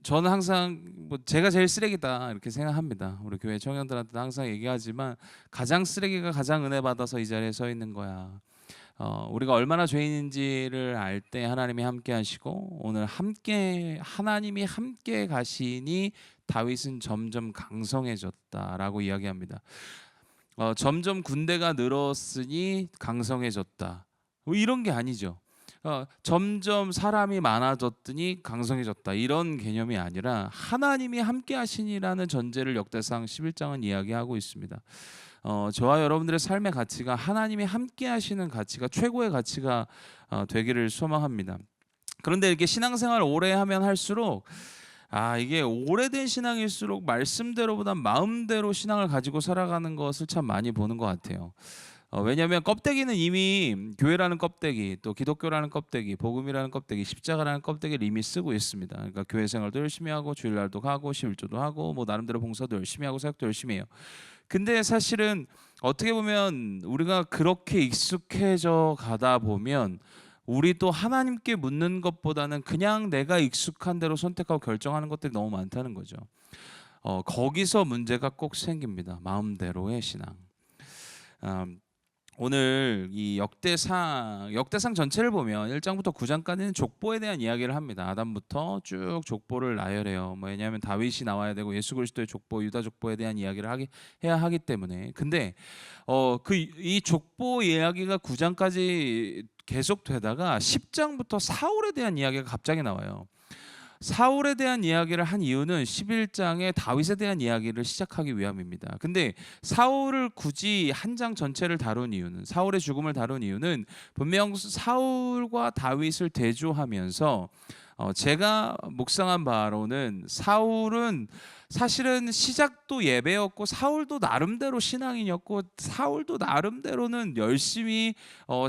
저는 항상 뭐 제가 제일 쓰레기다 이렇게 생각합니다. 우리 교회 청년들한테도 항상 얘기하지만 가장 쓰레기가 가장 은혜 받아서 이 자리에 서 있는 거야. 우리가 얼마나 죄인인지를 알 때 하나님이 함께 하시고, 오늘 함께 하나님이 함께 가시니 다윗은 점점 강성해졌다라고 이야기합니다. 점점 군대가 늘었으니 강성해졌다. 뭐 이런 게 아니죠. 점점 사람이 많아졌더니 강성해졌다. 이런 개념이 아니라 하나님이 함께 하시니라는 전제를 역대상 11장은 이야기하고 있습니다. 저와 여러분들의 삶의 가치가 하나님이 함께 하시는 가치가 최고의 가치가 되기를 소망합니다. 그런데 이렇게 신앙생활을 오래 하면 할수록 이게 오래된 신앙일수록 말씀대로보다 마음대로 신앙을 가지고 살아가는 것을 참 많이 보는 것 같아요. 왜냐하면 껍데기는 이미 교회라는 껍데기, 또 기독교라는 껍데기, 복음이라는 껍데기, 십자가라는 껍데기를 이미 쓰고 있습니다. 그러니까 교회 생활도 열심히 하고 주일날도 가고 11조도 하고 뭐 나름대로 봉사도 열심히 하고 사역도 열심히 해요. 근데 사실은 어떻게 보면 우리가 그렇게 익숙해져 가다 보면 우리 또 하나님께 묻는 것보다는 그냥 내가 익숙한 대로 선택하고 결정하는 것들이 너무 많다는 거죠. 거기서 문제가 꼭 생깁니다. 마음대로의 신앙. 오늘 이 역대상 전체를 보면 1장부터 9장까지는 족보에 대한 이야기를 합니다. 아담부터 쭉 족보를 나열해요. 왜냐하면 다윗이 나와야 되고 예수 그리스도의 족보, 유다 족보에 대한 이야기를 해야 하기 때문에. 근데 이 족보 이야기가 9장까지 계속되다가 10장부터 사울에 대한 이야기가 갑자기 나와요. 사울에 대한 이야기를 한 이유는 11장에 다윗에 대한 이야기를 시작하기 위함입니다. 근데 사울을 굳이 한 장 전체를 다룬 이유는, 사울의 죽음을 다룬 이유는 분명 사울과 다윗을 대조하면서 제가 묵상한 바로는 사울은 사실은 시작도 예배였고, 사울도 나름대로 신앙인이었고, 사울도 나름대로는 열심히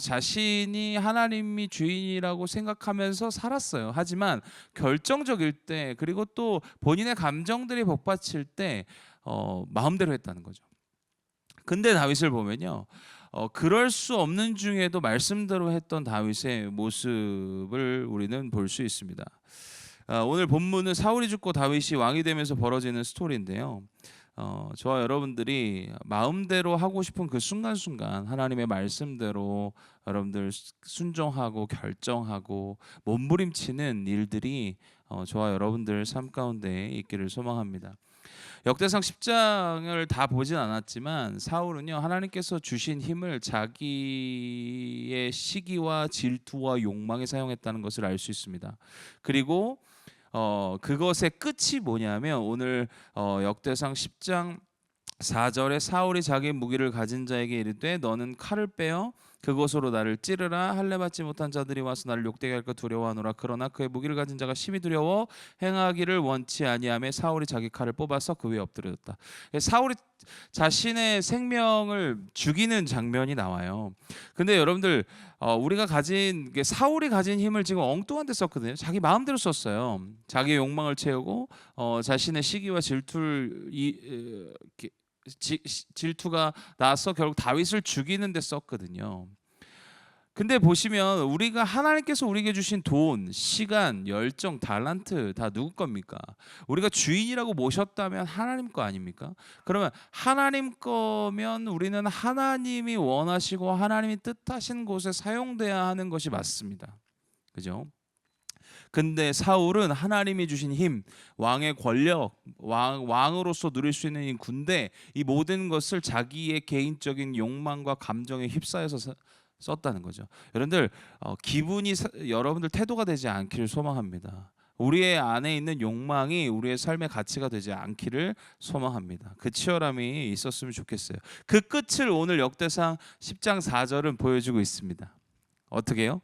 자신이 하나님이 주인이라고 생각하면서 살았어요. 하지만 결정적일 때, 그리고 또 본인의 감정들이 복받칠 때 마음대로 했다는 거죠. 근데 다윗을 보면요, 그럴 수 없는 중에도 말씀대로 했던 다윗의 모습을 우리는 볼 수 있습니다. 오늘 본문은 사울이 죽고 다윗이 왕이 되면서 벌어지는 스토리인데요. 저와 여러분들이 마음대로 하고 싶은 그 순간순간 하나님의 말씀대로 여러분들 순종하고 결정하고 몸부림치는 일들이 저와 여러분들 삶 가운데 있기를 소망합니다. 역대상 10장을 다 보진 않았지만 사울은요, 하나님께서 주신 힘을 자기의 시기와 질투와 욕망에 사용했다는 것을 알 수 있습니다. 그리고 그것의 끝이 뭐냐면 오늘 역대상 10장 4절에 사울이 자기 무기를 가진 자에게 이르되 너는 칼을 빼어 그것으로 나를 찌르라. 할례 받지 못한 자들이 와서 나를 욕되게 할까 두려워하노라. 그러나 그의 무기를 가진 자가 심히 두려워 행하기를 원치 아니하며 사울이 자기 칼을 뽑아서 그 위에 엎드렸다. 사울이 자신의 생명을 죽이는 장면이 나와요. 근데 여러분들 우리가 가진 사울이 가진 힘을 지금 엉뚱한 데 썼거든요. 자기 마음대로 썼어요. 자기의 욕망을 채우고 자신의 시기와 질투가 나서 결국 다윗을 죽이는 데 썼거든요. 근데 보시면 우리가 하나님께서 우리에게 주신 돈, 시간, 열정, 달란트 다 누구 겁니까? 우리가 주인이라고 모셨다면 하나님 거 아닙니까? 그러면 하나님 거면 우리는 하나님이 원하시고 하나님이 뜻하신 곳에 사용돼야 하는 것이 맞습니다. 그죠? 근데 사울은 하나님이 주신 힘, 왕의 권력, 왕으로서 누릴 수 있는 이 군대, 이 모든 것을 자기의 개인적인 욕망과 감정에 휩싸여서 썼다는 거죠. 여러분들 여러분들 태도가 되지 않기를 소망합니다. 우리의 안에 있는 욕망이 우리의 삶의 가치가 되지 않기를 소망합니다. 그 치열함이 있었으면 좋겠어요. 그 끝을 오늘 역대상 10장 4절은 보여주고 있습니다. 어떻게 해요?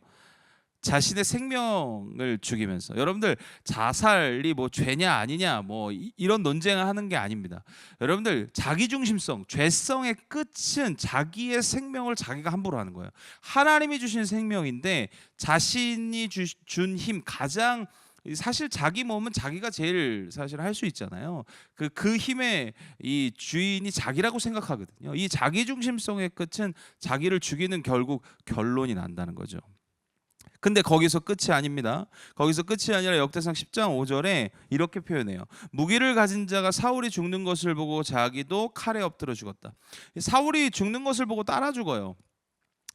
자신의 생명을 죽이면서, 여러분들 자살이 뭐 죄냐 아니냐 뭐 이런 논쟁을 하는 게 아닙니다. 여러분들 자기중심성, 죄성의 끝은 자기의 생명을 자기가 함부로 하는 거예요. 하나님이 주신 생명인데 자신이 준 힘, 가장 사실 자기 몸은 자기가 제일 사실 할 수 있잖아요. 그 힘의 이 주인이 자기라고 생각하거든요. 이 자기중심성의 끝은 자기를 죽이는 결국 결론이 난다는 거죠. 근데 거기서 끝이 아닙니다. 거기서 끝이 아니라 역대상 10장 5절에 이렇게 표현해요. 무기를 가진 자가 사울이 죽는 것을 보고 자기도 칼에 엎드려 죽었다. 사울이 죽는 것을 보고 따라 죽어요.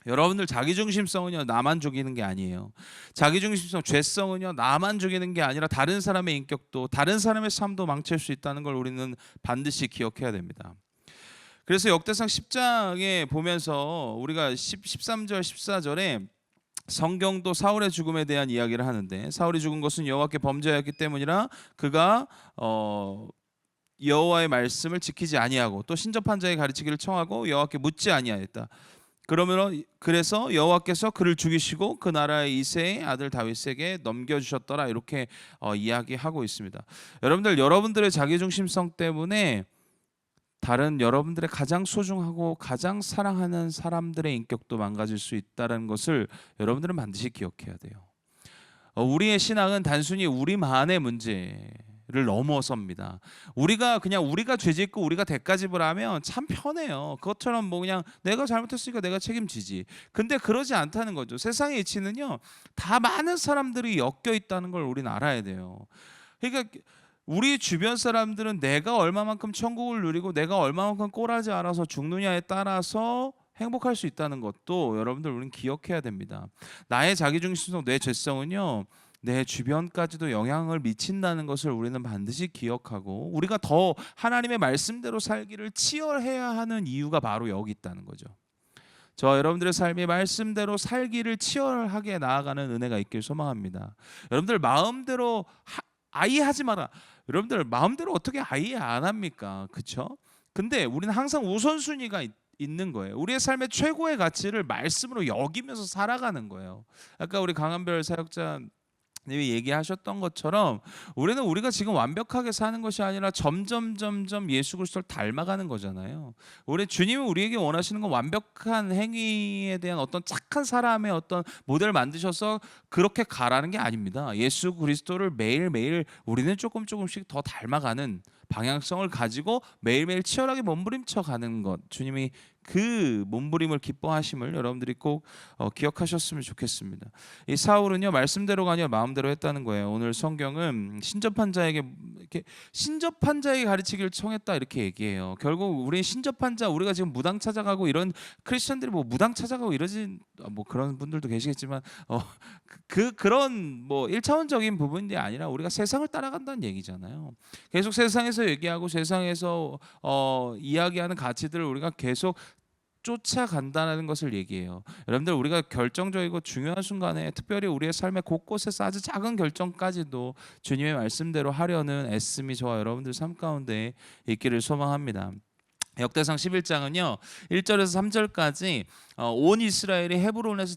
여러분들 자기중심성은요, 나만 죽이는 게 아니에요. 자기중심성, 죄성은요, 나만 죽이는 게 아니라 다른 사람의 인격도, 다른 사람의 삶도 망칠 수 있다는 걸 우리는 반드시 기억해야 됩니다. 그래서 역대상 10장에 보면서 우리가 13절 14절에 성경도 사울의 죽음에 대한 이야기를 하는데, 사울이 죽은 것은 여호와께 범죄하였기 때문이라 그가 여호와의 말씀을 지키지 아니하고 또 신접한 자의 가르치기를 청하고 여호와께 묻지 아니하였다. 그래서 여호와께서 그를 죽이시고 그 나라의 이새의 아들 다윗에게 넘겨주셨더라. 이렇게 이야기하고 있습니다. 여러분들의 자기중심성 때문에 다른 여러분들의 가장 소중하고 가장 사랑하는 사람들의 인격도 망가질 수 있다는 것을 여러분들은 반드시 기억해야 돼요. 우리의 신앙은 단순히 우리만의 문제를 넘어섭니다. 우리가 죄짓고 우리가 대가집을 하면 참 편해요. 그것처럼 뭐 그냥 내가 잘못했으니까 내가 책임지지. 근데 그러지 않다는 거죠. 세상의 이치는요, 다 많은 사람들이 엮여 있다는 걸 우리는 알아야 돼요. 그러니까 우리 주변 사람들은 내가 얼마만큼 천국을 누리고 내가 얼마만큼 꼴하지 않아서 죽느냐에 따라서 행복할 수 있다는 것도 여러분들 우리는 기억해야 됩니다. 나의 자기중심성, 내 죄성은요, 내 주변까지도 영향을 미친다는 것을 우리는 반드시 기억하고, 우리가 더 하나님의 말씀대로 살기를 치열해야 하는 이유가 바로 여기 있다는 거죠. 저 여러분들의 삶이 말씀대로 살기를 치열하게 나아가는 은혜가 있길 소망합니다. 여러분들 마음대로 아예 하지 마라. 여러분들 마음대로 어떻게 아예 안 합니까? 그렇죠? 근데 우리는 항상 우선순위가 있는 거예요. 우리의 삶의 최고의 가치를 말씀으로 여기면서 살아가는 거예요. 아까 우리 강한별 사역자 님이 얘기하셨던 것처럼 우리가 지금 완벽하게 사는 것이 아니라 점점 예수 그리스도를 닮아가는 거잖아요. 우리 주님은 우리에게 원하시는 건 완벽한 행위에 대한 어떤 착한 사람의 어떤 모델을 만드셔서 그렇게 가라는 게 아닙니다. 예수 그리스도를 매일매일 우리는 조금씩 더 닮아가는 방향성을 가지고 매일매일 치열하게 몸부림쳐 가는 것, 주님이 그 몸부림을 기뻐하심을 여러분들이 꼭 기억하셨으면 좋겠습니다. 이 사울은요, 말씀대로가 아니라 마음대로 했다는 거예요. 오늘 성경은 신접한 자에게 가르치기를 청했다 이렇게 얘기해요. 결국 우리 신접한 자, 우리가 지금 무당 찾아가고 이런 크리스천들이 뭐 무당 찾아가고 이러지 뭐 그런 분들도 계시겠지만 그런 뭐 1차원적인 부분이 아니라 우리가 세상을 따라간다는 얘기잖아요. 계속 세상에서 얘기하고 세상에서 이야기하는 가치들을 우리가 계속 쫓아간다는 것을 얘기해요. 여러분들, 우리가 결정적이고 중요한 순간에, 특별히 우리의 삶의 곳곳에서 아주 작은 결정까지도 주님의 말씀대로 하려는 애씀이 저와 여러분들 삶 가운데 있기를 소망합니다. 역대상 11장은요 1절에서 3절까지 온 이스라엘이 헤브론에서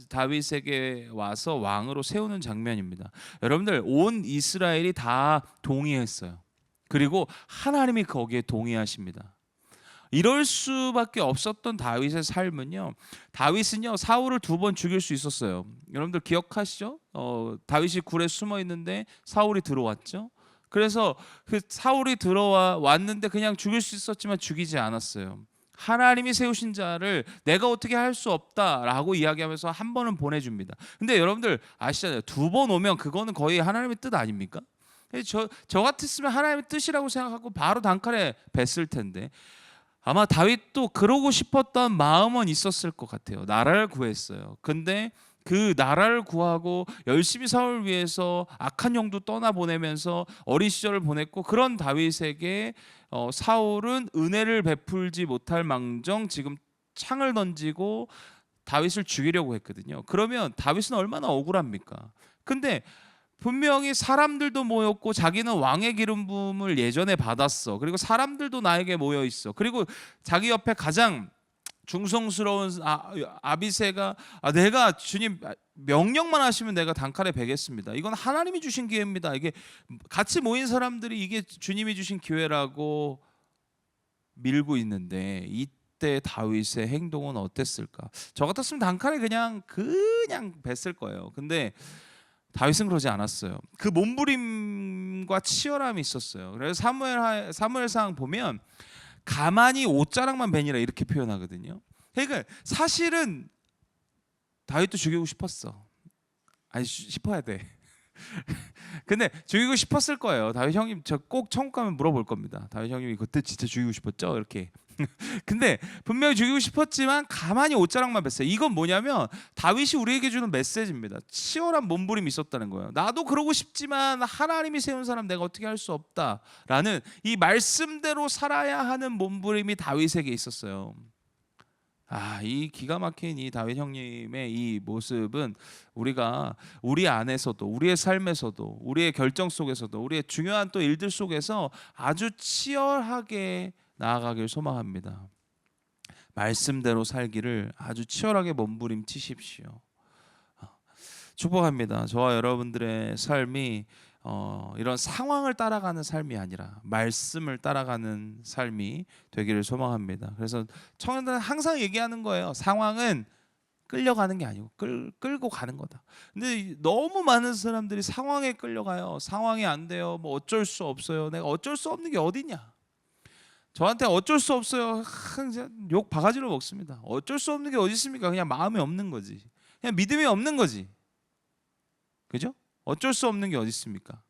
다윗에게 와서 왕으로 세우는 장면입니다. 여러분들, 온 이스라엘이 다 동의했어요. 그리고 하나님이 거기에 동의하십니다. 이럴 수밖에 없었던 다윗의 삶은요, 다윗은요 사울을 2번 죽일 수 있었어요. 여러분들 기억하시죠? 다윗이 굴에 숨어 있는데 사울이 들어왔죠. 그래서 그 사울이 왔는데 그냥 죽일 수 있었지만 죽이지 않았어요. 하나님이 세우신 자를 내가 어떻게 할 수 없다라고 이야기하면서 한 번은 보내줍니다. 근데 여러분들 아시잖아요. 두 번 오면 그거는 거의 하나님의 뜻 아닙니까? 저 같았으면 하나님의 뜻이라고 생각하고 바로 단칼에 뱄을 텐데, 아마 다윗도 그러고 싶었던 마음은 있었을 것 같아요. 나라를 구했어요. 근데 그 나라를 구하고 열심히 사울을 위해서 악한 영도 떠나보내면서 어린 시절을 보냈고, 그런 다윗에게 사울은 은혜를 베풀지 못할 망정 지금 창을 던지고 다윗을 죽이려고 했거든요. 그러면 다윗은 얼마나 억울합니까? 근데 분명히 사람들도 모였고 자기는 왕의 기름 부음을 예전에 받았어. 그리고 사람들도 나에게 모여 있어. 그리고 자기 옆에 가장 중성스러운 아비새가 내가 주님 명령만 하시면 내가 단칼에 베겠습니다. 이건 하나님이 주신 기회입니다. 이게 같이 모인 사람들이 이게 주님이 주신 기회라고 밀고 있는데, 이때 다윗의 행동은 어땠을까? 저 같았으면 단칼에 그냥 뱄을 거예요. 근데 다윗은 그러지 않았어요. 그 몸부림과 치열함이 있었어요. 그래서 사무엘상 보면 가만히 옷자락만 베니라 이렇게 표현하거든요. 그러니까 사실은 다윗도 죽이고 싶었어. 아니 싶어야 돼. 근데 죽이고 싶었을 거예요. 다윗 형님 저 꼭 천국 가면 물어볼 겁니다. 다윗 형님이 그때 진짜 죽이고 싶었죠? 이렇게. 근데 분명히 죽이고 싶었지만 가만히 옷자락만 뱄어요. 이건 뭐냐면 다윗이 우리에게 주는 메시지입니다. 치열한 몸부림이 있었다는 거예요. 나도 그러고 싶지만 하나님이 세운 사람 내가 어떻게 할 수 없다라는 이 말씀대로 살아야 하는 몸부림이 다윗에게 있었어요. 이 기가 막힌 이 다윗 형님의 이 모습은 우리가 우리 안에서도, 우리의 삶에서도, 우리의 결정 속에서도, 우리의 중요한 또 일들 속에서 아주 치열하게 나아가길 소망합니다. 말씀대로 살기를 아주 치열하게 몸부림치십시오. 축복합니다. 저와 여러분들의 삶이 이런 상황을 따라가는 삶이 아니라 말씀을 따라가는 삶이 되기를 소망합니다. 그래서 청년들은 항상 얘기하는 거예요. 상황은 끌려가는 게 아니고 끌고 가는 거다. 근데 너무 많은 사람들이 상황에 끌려가요. 상황이 안 돼요. 뭐 어쩔 수 없어요. 내가 어쩔 수 없는 게 어디냐? 저한테 어쩔 수 없어요. 욕 바가지로 먹습니다. 어쩔 수 없는 게 어디 있습니까? 그냥 마음이 없는 거지. 그냥 믿음이 없는 거지. 그죠? 어쩔 수 없는 게 어디 있습니까?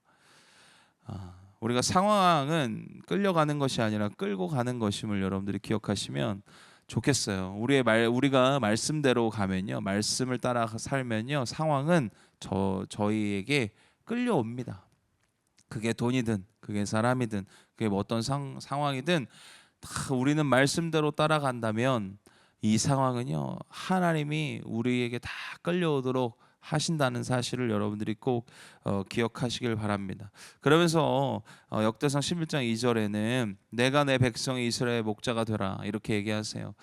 우리가 상황은 끌려가는 것이 아니라 끌고 가는 것임을 여러분들이 기억하시면 좋겠어요. 우리가 말씀대로 가면요, 말씀을 따라 살면요, 상황은 저희에게 끌려옵니다. 그게 돈이든, 그게 사람이든, 그게 뭐 어떤 상황이든 다 우리는 말씀대로 따라간다면 이 상황은요, 하나님이 우리에게 다 끌려오도록 하신다는 사실을 여러분들이 꼭 기억하시길 바랍니다. 그러면서 역대상 11장 2절에는 내가 내 백성 이스라엘의 목자가 되라 이렇게 얘기하세요.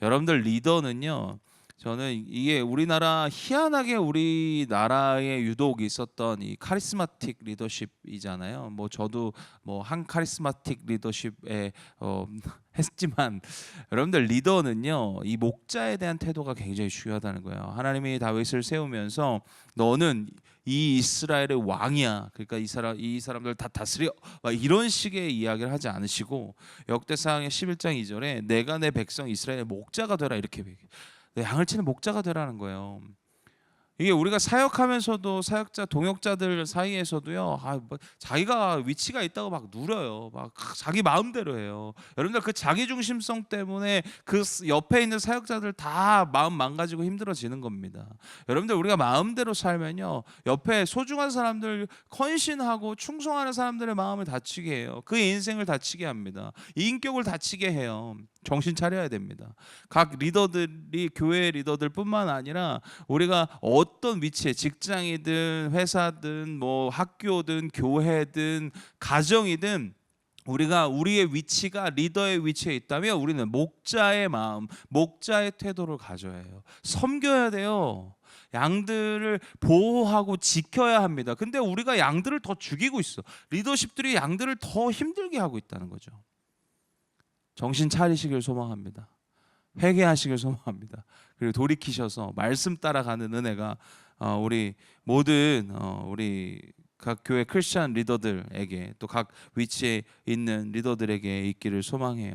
여러분들 리더는요, 저는 이게 우리나라 희한하게 우리나라에 유독 있었던 이 카리스마틱 리더십이잖아요. 뭐 저도 뭐 한 카리스마틱 리더십에 했지만 여러분들 리더는요, 이 목자에 대한 태도가 굉장히 중요하다는 거예요. 하나님이 다윗을 세우면서 너는 이 이스라엘의 왕이야. 그러니까 이 사람들 다 다스려. 이런 식의 이야기를 하지 않으시고 역대상의 11장 2절에 내가 내 백성 이스라엘의 목자가 되라 이렇게 얘기해요. 양을 치는 목자가 되라는 거예요. 이게 우리가 사역하면서도 사역자 동역자들 사이에서도요, 자기가 위치가 있다고 막 누려요. 막 자기 마음대로 해요. 여러분들 그 자기 중심성 때문에 그 옆에 있는 사역자들 다 마음 망가지고 힘들어지는 겁니다. 여러분들 우리가 마음대로 살면요, 옆에 소중한 사람들, 헌신하고 충성하는 사람들의 마음을 다치게 해요. 그 인생을 다치게 합니다. 인격을 다치게 해요. 정신 차려야 됩니다. 각 리더들이 교회 리더들뿐만 아니라 우리가 어떤 위치에 직장이든 회사든 뭐 학교든 교회든 가정이든 우리가 우리의 위치가 리더의 위치에 있다면 우리는 목자의 마음, 목자의 태도를 가져야 해요. 섬겨야 돼요. 양들을 보호하고 지켜야 합니다. 근데 우리가 양들을 더 죽이고 있어. 리더십들이 양들을 더 힘들게 하고 있다는 거죠. 정신 차리시길 소망합니다. 회개하시길 소망합니다. 그리고 돌이키셔서 말씀 따라가는 은혜가 우리 모든 우리 각 교회 크리스천 리더들에게 또 각 위치에 있는 리더들에게 있기를 소망해요.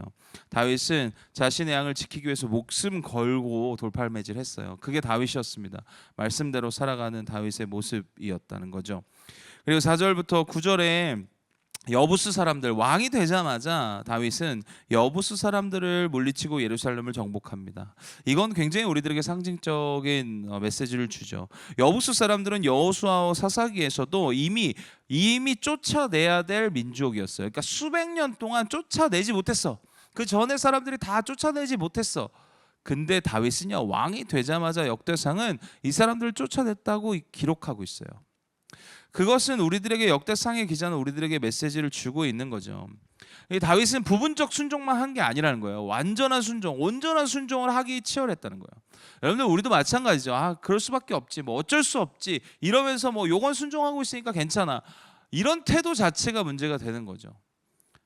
다윗은 자신의 양을 지키기 위해서 목숨 걸고 돌팔매질했어요. 그게 다윗이었습니다. 말씀대로 살아가는 다윗의 모습이었다는 거죠. 그리고 4절부터 9절에 여부스 사람들, 왕이 되자마자 다윗은 여부스 사람들을 물리치고 예루살렘을 정복합니다. 이건 굉장히 우리들에게 상징적인 메시지를 주죠. 여부스 사람들은 여호수아와 사사기에서도 이미 쫓아내야 될 민족이었어요. 그러니까 수백 년 동안 쫓아내지 못했어. 그 전에 사람들이 다 쫓아내지 못했어. 근데 다윗은요, 왕이 되자마자 역대상은 이 사람들을 쫓아냈다고 기록하고 있어요. 그것은 우리들에게 역대상의 기자는 우리들에게 메시지를 주고 있는 거죠. 이 다윗은 부분적 순종만 한 게 아니라는 거예요. 완전한 순종, 온전한 순종을 하기 치열했다는 거예요. 여러분들 우리도 마찬가지죠. 그럴 수밖에 없지, 뭐 어쩔 수 없지, 이러면서 뭐 요건 순종하고 있으니까 괜찮아, 이런 태도 자체가 문제가 되는 거죠.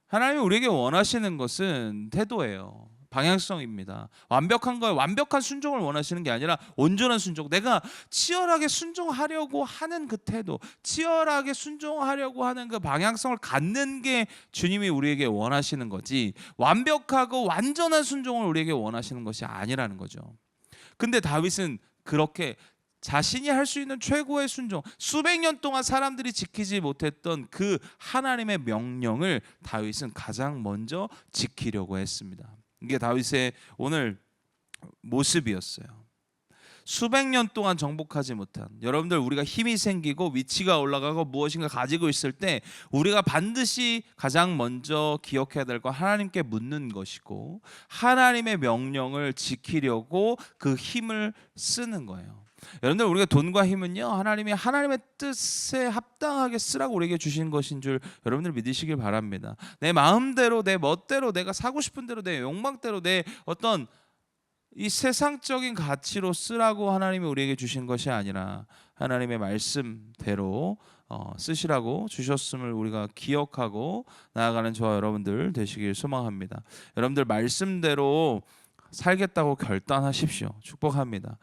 하나님이 우리에게 원하시는 것은 태도예요. 방향성입니다. 완벽한 순종을 원하시는 게 아니라 온전한 순종. 내가 치열하게 순종하려고 하는 그 태도, 치열하게 순종하려고 하는 그 방향성을 갖는 게 주님이 우리에게 원하시는 거지, 완벽하고 완전한 순종을 우리에게 원하시는 것이 아니라는 거죠. 근데 다윗은 그렇게 자신이 할 수 있는 최고의 순종, 수백 년 동안 사람들이 지키지 못했던 그 하나님의 명령을 다윗은 가장 먼저 지키려고 했습니다. 이게 다윗의 오늘 모습이었어요. 수백 년 동안 정복하지 못한, 여러분들 우리가 힘이 생기고 위치가 올라가고 무엇인가 가지고 있을 때 우리가 반드시 가장 먼저 기억해야 될 건 하나님께 묻는 것이고, 하나님의 명령을 지키려고 그 힘을 쓰는 거예요. 여러분들 우리가 돈과 힘은요, 하나님의 뜻에 합당하게 쓰라고 우리에게 주신 것인 줄 여러분들 믿으시길 바랍니다. 내 마음대로, 내 멋대로, 내가 사고 싶은 대로, 내 욕망대로, 내 어떤 이 세상적인 가치로 쓰라고 하나님이 우리에게 주신 것이 아니라 하나님의 말씀대로 쓰시라고 주셨음을 우리가 기억하고 나아가는 저와 여러분들 되시길 소망합니다. 여러분들 말씀대로 살겠다고 결단하십시오. 축복합니다.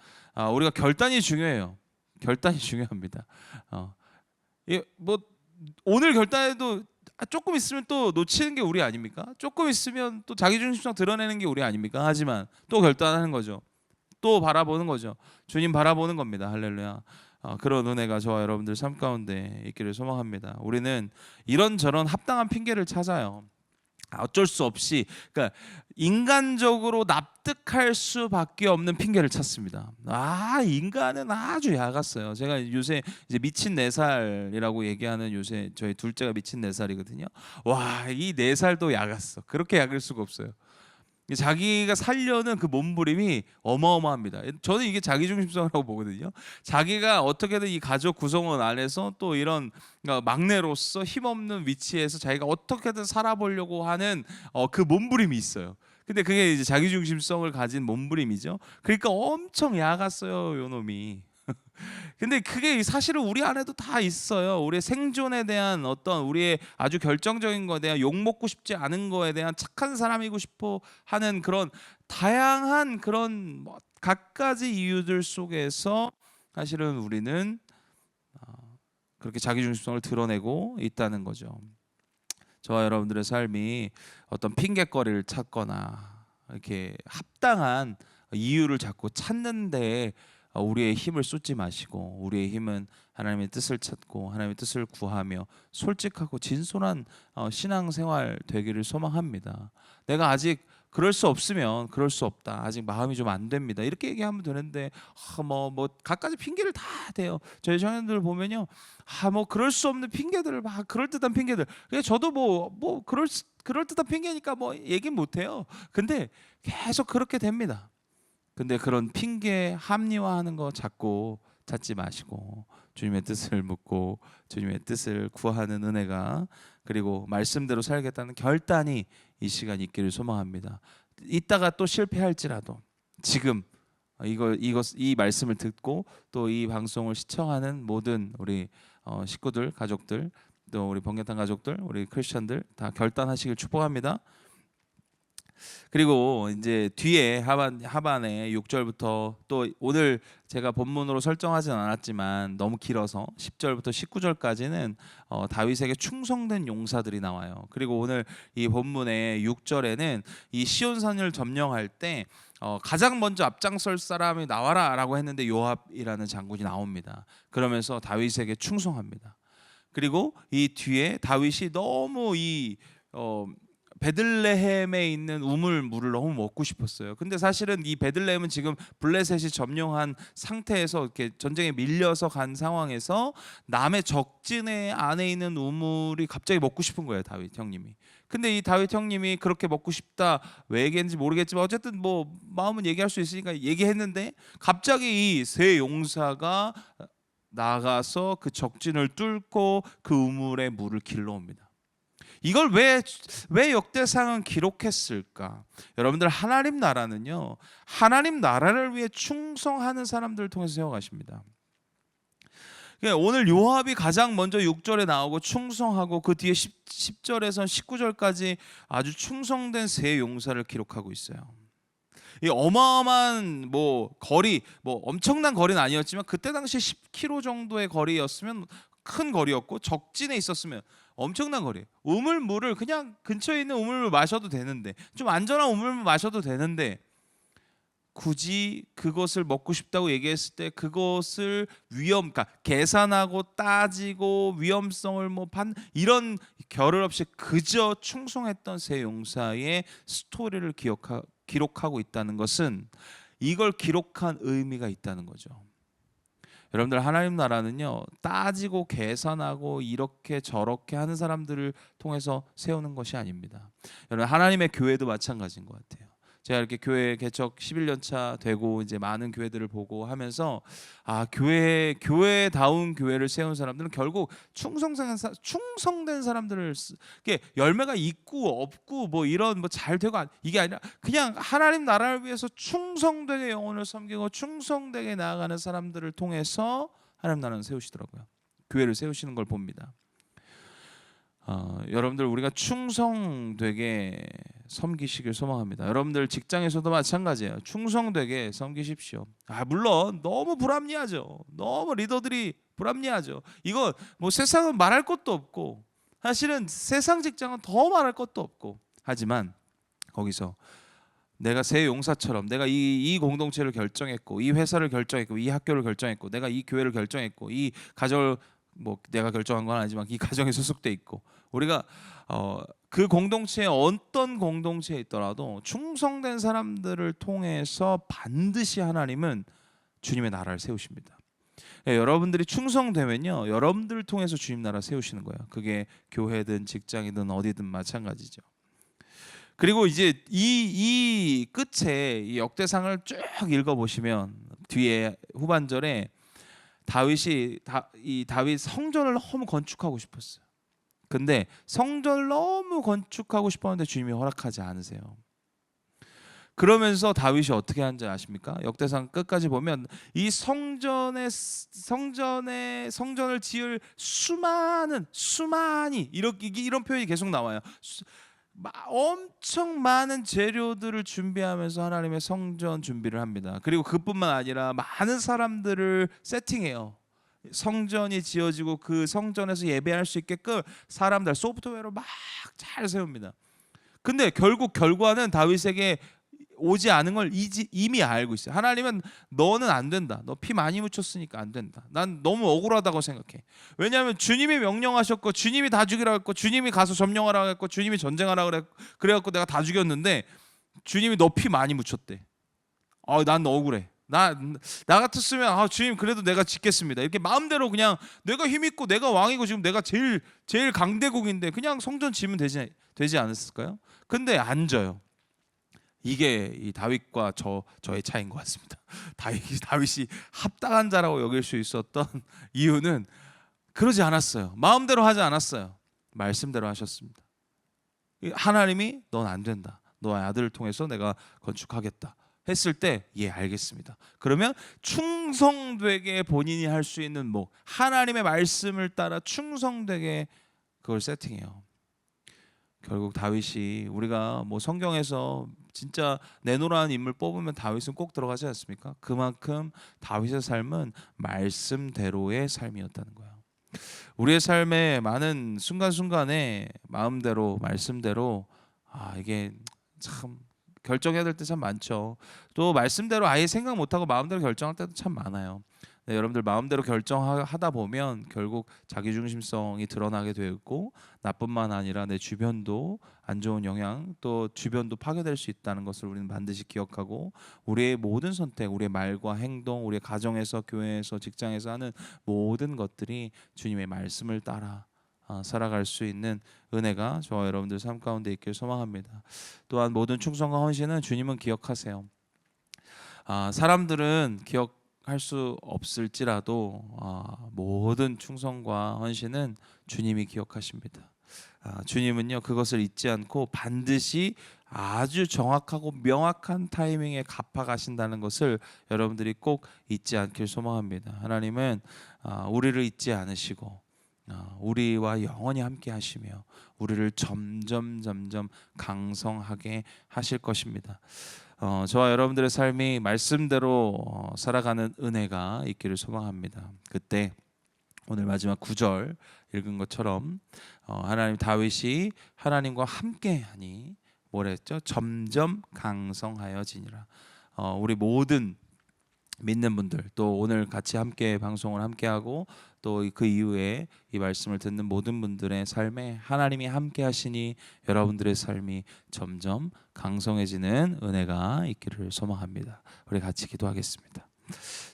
우리가 결단이 중요해요. 결단이 중요합니다. 뭐 오늘 결단해도 조금 있으면 또 놓치는 게 우리 아닙니까? 조금 있으면 또 자기중심성 드러내는 게 우리 아닙니까? 하지만 또 결단하는 거죠. 또 바라보는 거죠. 주님 바라보는 겁니다. 할렐루야. 그런 은혜가 저와 여러분들 삶 가운데 있기를 소망합니다. 우리는 이런저런 합당한 핑계를 찾아요. 어쩔 수 없이, 그러니까 인간적으로 납득할 수밖에 없는 핑계를 찾습니다. 인간은 아주 야갔어요. 제가 요새 이제 미친 4살이라고 얘기하는, 요새 저희 둘째가 미친 4살이거든요. 이 4살도 야갔어. 그렇게 야갈 수가 없어요. 자기가 살려는 그 몸부림이 어마어마합니다. 저는 이게 자기중심성이라고 보거든요. 자기가 어떻게든 이 가족 구성원 안에서 또 이런 막내로서 힘없는 위치에서 자기가 어떻게든 살아보려고 하는 그 몸부림이 있어요. 근데 그게 이제 자기중심성을 가진 몸부림이죠. 그러니까 엄청 야갔어요, 요 놈이. 근데 그게 사실은 우리 안에도 다 있어요. 우리의 생존에 대한 어떤 우리의 아주 결정적인 거에 대한, 욕먹고 싶지 않은 거에 대한, 착한 사람이고 싶어 하는 그런 다양한 그런 갖가지 이유들 속에서 사실은 우리는 그렇게 자기중심성을 드러내고 있다는 거죠. 저와 여러분들의 삶이 어떤 핑계거리를 찾거나 이렇게 합당한 이유를 자꾸 찾는데 우리의 힘을 쏟지 마시고, 우리의 힘은 하나님의 뜻을 찾고 하나님의 뜻을 구하며 솔직하고 진솔한 신앙생활 되기를 소망합니다. 내가 아직 그럴 수 없으면 그럴 수 없다, 아직 마음이 좀 안 됩니다, 이렇게 얘기하면 되는데 뭐 갖가지 핑계를 다 대요. 저희 청년들 보면요, 뭐 그럴 수 없는 핑계들을 막, 그럴듯한 핑계들. 저도 뭐 그럴듯한 핑계니까 뭐 얘기는 못해요. 근데 계속 그렇게 됩니다. 근데 그런 핑계 합리화하는 거 자꾸 찾지 마시고 주님의 뜻을 묻고 주님의 뜻을 구하는 은혜가, 그리고 말씀대로 살겠다는 결단이 이 시간 있기를 소망합니다. 이따가 또 실패할지라도 지금 이 말씀을 듣고 또 이 방송을 시청하는 모든 우리 식구들, 가족들, 또 우리 번개탄 가족들, 우리 크리스천들 다 결단하시길 축복합니다. 그리고 이제 뒤에 하반에 6절부터 또 오늘 제가 본문으로 설정하진 않았지만 너무 길어서 10절부터 19절까지는 다윗에게 충성된 용사들이 나와요. 그리고 오늘 이 본문의 6절에는 이 시온산을 점령할 때 가장 먼저 앞장설 사람이 나와라라고 했는데 요압이라는 장군이 나옵니다. 그러면서 다윗에게 충성합니다. 그리고 이 뒤에 다윗이 너무 이 베들레헴에 있는 우물물을 너무 먹고 싶었어요. 근데 사실은 이 베들레헴은 지금 블레셋이 점령한 상태에서 이렇게 전쟁에 밀려서 간 상황에서 남의 적진의 안에 있는 우물이 갑자기 먹고 싶은 거예요, 다윗 형님이. 근데 이 다윗 형님이 그렇게 먹고 싶다, 왜 얘기했는지 모르겠지만 어쨌든 뭐 마음은 얘기할 수 있으니까 얘기했는데 갑자기 이 세 용사가 나가서 그 적진을 뚫고 그 우물의 물을 길러옵니다. 이걸 왜 역대상은 기록했을까? 여러분들, 하나님 나라는요, 하나님 나라를 위해 충성하는 사람들을 통해서 세워가십니다. 오늘 요압이 가장 먼저 6절에 나오고 충성하고 그 뒤에 10절에서 19절까지 아주 충성된 세 용사를 기록하고 있어요. 이 어마어마한 거리, 엄청난 거리는 아니었지만 그때 당시 10km 정도의 거리였으면 큰 거리였고, 적진에 있었으면 엄청난 거리. 우물물을 그냥 근처에 있는 우물물 마셔도 되는데, 좀 안전한 우물물 마셔도 되는데, 굳이 그것을 먹고 싶다고 얘기했을 때 그것을 그러니까 계산하고 따지고 위험성을 이런 결을 없이 그저 충성했던 세 용사의 스토리를 기록하고 있다는 것은 이걸 기록한 의미가 있다는 거죠. 여러분들, 하나님 나라는요, 따지고 계산하고 이렇게 저렇게 하는 사람들을 통해서 세우는 것이 아닙니다. 여러분, 하나님의 교회도 마찬가지인 것 같아요. 제가 이렇게 교회 개척 11년 차 되고 이제 많은 교회들을 보고 하면서 교회다운 교회를 세운 사람들은 결국 충성된 사람들을 열매가 있고 없고 이런 잘 되고 이게 아니라 그냥 하나님 나라를 위해서 충성되게 영혼을 섬기고 충성되게 나아가는 사람들을 통해서 하나님 나라는 세우시더라고요. 교회를 세우시는 걸 봅니다. 여러분들, 우리가 충성되게 섬기시길 소망합니다. 여러분들 직장에서도 마찬가지예요. 충성되게 섬기십시오. 물론 너무 불합리하죠. 너무 리더들이 불합리하죠. 이거 세상은 말할 것도 없고, 사실은 세상 직장은 더 말할 것도 없고, 하지만 거기서 내가 새 용사처럼 내가 이 공동체를 결정했고, 이 회사를 결정했고, 이 학교를 결정했고, 내가 이 교회를 결정했고, 이 가정을 내가 결정한 건 아니지만 이 가정에 소속돼 있고, 우리가 그 공동체에 어떤 공동체에 있더라도 충성된 사람들을 통해서 반드시 하나님은 주님의 나라를 세우십니다. 여러분들이 충성되면요, 여러분들을 통해서 주님 나라 세우시는 거예요. 그게 교회든 직장이든 어디든 마찬가지죠. 그리고 이제 이 끝에 이 역대상을 쭉 읽어보시면 뒤에 후반절에 다윗 성전을 너무 건축하고 싶었어요. 근데 성전을 너무 건축하고 싶었는데 주님이 허락하지 않으세요. 그러면서 다윗이 어떻게 하는지 아십니까? 역대상 끝까지 보면 이 성전을 지을 수많이 이런 표현이 계속 나와요. 엄청 많은 재료들을 준비하면서 하나님의 성전 준비를 합니다. 그리고 그뿐만 아니라 많은 사람들을 세팅해요. 성전이 지어지고 그 성전에서 예배할 수 있게끔 사람들 소프트웨어로 막 잘 세웁니다. 근데 결과는 다윗에게 오지 않은 걸 이미 알고 있어요. 하나님은 너는 안 된다. 너 피 많이 묻혔으니까 안 된다. 난 너무 억울하다고 생각해. 왜냐하면 주님이 명령하셨고, 주님이 다 죽이라고 했고, 주님이 가서 점령하라고 했고, 주님이 전쟁하라고 그래갖고 내가 다 죽였는데 주님이 너 피 많이 묻혔대. 난 억울해. 나 같았으면 주님 그래도 내가 짓겠습니다. 이렇게 마음대로 그냥 내가 힘 있고 내가 왕이고 지금 내가 제일 강대국인데 그냥 성전 지으면 되지 않았을까요? 근데 안 져요. 이게 이 다윗과 저의 차이인 것 같습니다. 다윗이 합당한 자라고 여길 수 있었던 이유는 그러지 않았어요. 마음대로 하지 않았어요. 말씀대로 하셨습니다. 하나님이 넌 안 된다. 너의 아들을 통해서 내가 건축하겠다 했을 때 알겠습니다. 그러면 충성되게 본인이 할 수 있는 하나님의 말씀을 따라 충성되게 그걸 세팅해요. 결국 다윗이 우리가 뭐 성경에서 진짜 내노라한 인물 뽑으면 다윗은 꼭 들어가지 않습니까? 그만큼 다윗의 삶은 말씀대로의 삶이었다는 거예요. 우리의 삶의 많은 순간순간에 마음대로 말씀대로 이게 참 결정해야 될 때 참 많죠. 또 말씀대로 아예 생각 못하고 마음대로 결정할 때도 참 많아요. 네, 여러분들 마음대로 결정하다 보면 결국 자기중심성이 드러나게 되고 나뿐만 아니라 내 주변도 안 좋은 영향 또 주변도 파괴될 수 있다는 것을 우리는 반드시 기억하고 우리의 모든 선택, 우리의 말과 행동, 우리의 가정에서 교회에서 직장에서 하는 모든 것들이 주님의 말씀을 따라 살아갈 수 있는 은혜가 저와 여러분들 삶 가운데 있길 소망합니다. 또한 모든 충성과 헌신은 주님은 기억하세요. 사람들은 기억할 수 없을지라도 모든 충성과 헌신은 주님이 기억하십니다. 주님은요 그것을 잊지 않고 반드시 아주 정확하고 명확한 타이밍에 갚아 가신다는 것을 여러분들이 꼭 잊지 않길 소망합니다. 하나님은 우리를 잊지 않으시고 우리와 영원히 함께 하시며 우리를 점점 강성하게 하실 것입니다. 저와 여러분들의 삶이 말씀대로 살아가는 은혜가 있기를 소망합니다. 그때 오늘 마지막 9절 읽은 것처럼 하나님 다윗이 하나님과 함께하니 뭐랬죠? 점점 강성하여지니라. 우리 모든 믿는 분들 또 오늘 같이 함께 방송을 함께하고 또 그 이후에 이 말씀을 듣는 모든 분들의 삶에 하나님이 함께 하시니 여러분들의 삶이 점점 강성해지는 은혜가 있기를 소망합니다. 우리 같이 기도하겠습니다.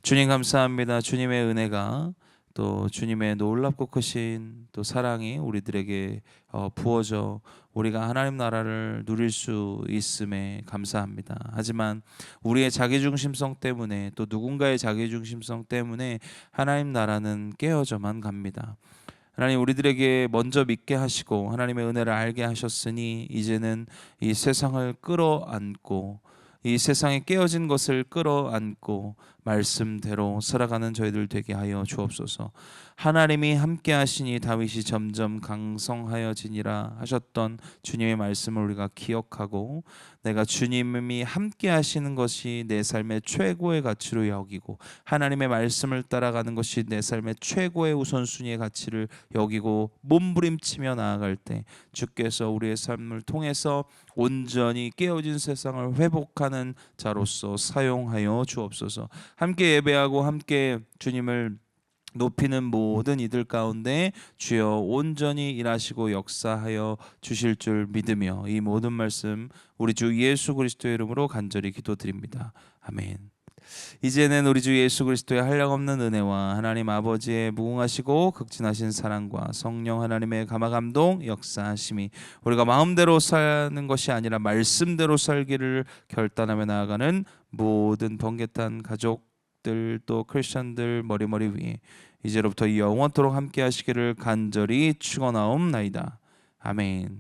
주님 감사합니다. 주님의 은혜가 또 주님의 놀랍고 크신 또 사랑이 우리들에게 부어져 우리가 하나님 나라를 누릴 수 있음에 감사합니다. 하지만 우리의 자기중심성 때문에 또 누군가의 자기중심성 때문에 하나님 나라는 깨어져만 갑니다. 하나님 우리들에게 먼저 믿게 하시고 하나님의 은혜를 알게 하셨으니 이제는 이 세상을 끌어안고 이 세상에 깨어진 것을 끌어안고 말씀대로 살아가는 저희들 되게 하여 주옵소서. 하나님이 함께 하시니 다윗이 점점 강성하여지니라 하셨던 주님의 말씀을 우리가 기억하고 내가 주님이 함께 하시는 것이 내 삶의 최고의 가치로 여기고 하나님의 말씀을 따라가는 것이 내 삶의 최고의 우선순위의 가치를 여기고 몸부림치며 나아갈 때 주께서 우리의 삶을 통해서 온전히 깨어진 세상을 회복하는 자로서 사용하여 주옵소서. 함께 예배하고 함께 주님을 높이는 모든 이들 가운데 주여 온전히 일하시고 역사하여 주실 줄 믿으며 이 모든 말씀 우리 주 예수 그리스도의 이름으로 간절히 기도드립니다. 아멘. 이제는 우리 주 예수 그리스도의 한량없는 은혜와 하나님 아버지의 무궁하시고 극진하신 사랑과 성령 하나님의 감화감동 역사하심이 우리가 마음대로 사는 것이 아니라 말씀대로 살기를 결단하며 나아가는 모든 번개탄 가족들 또 크리스천들 머리머리 위에 이제로부터 영원토록 함께 하시기를 간절히 축원하옵나이다. 아멘.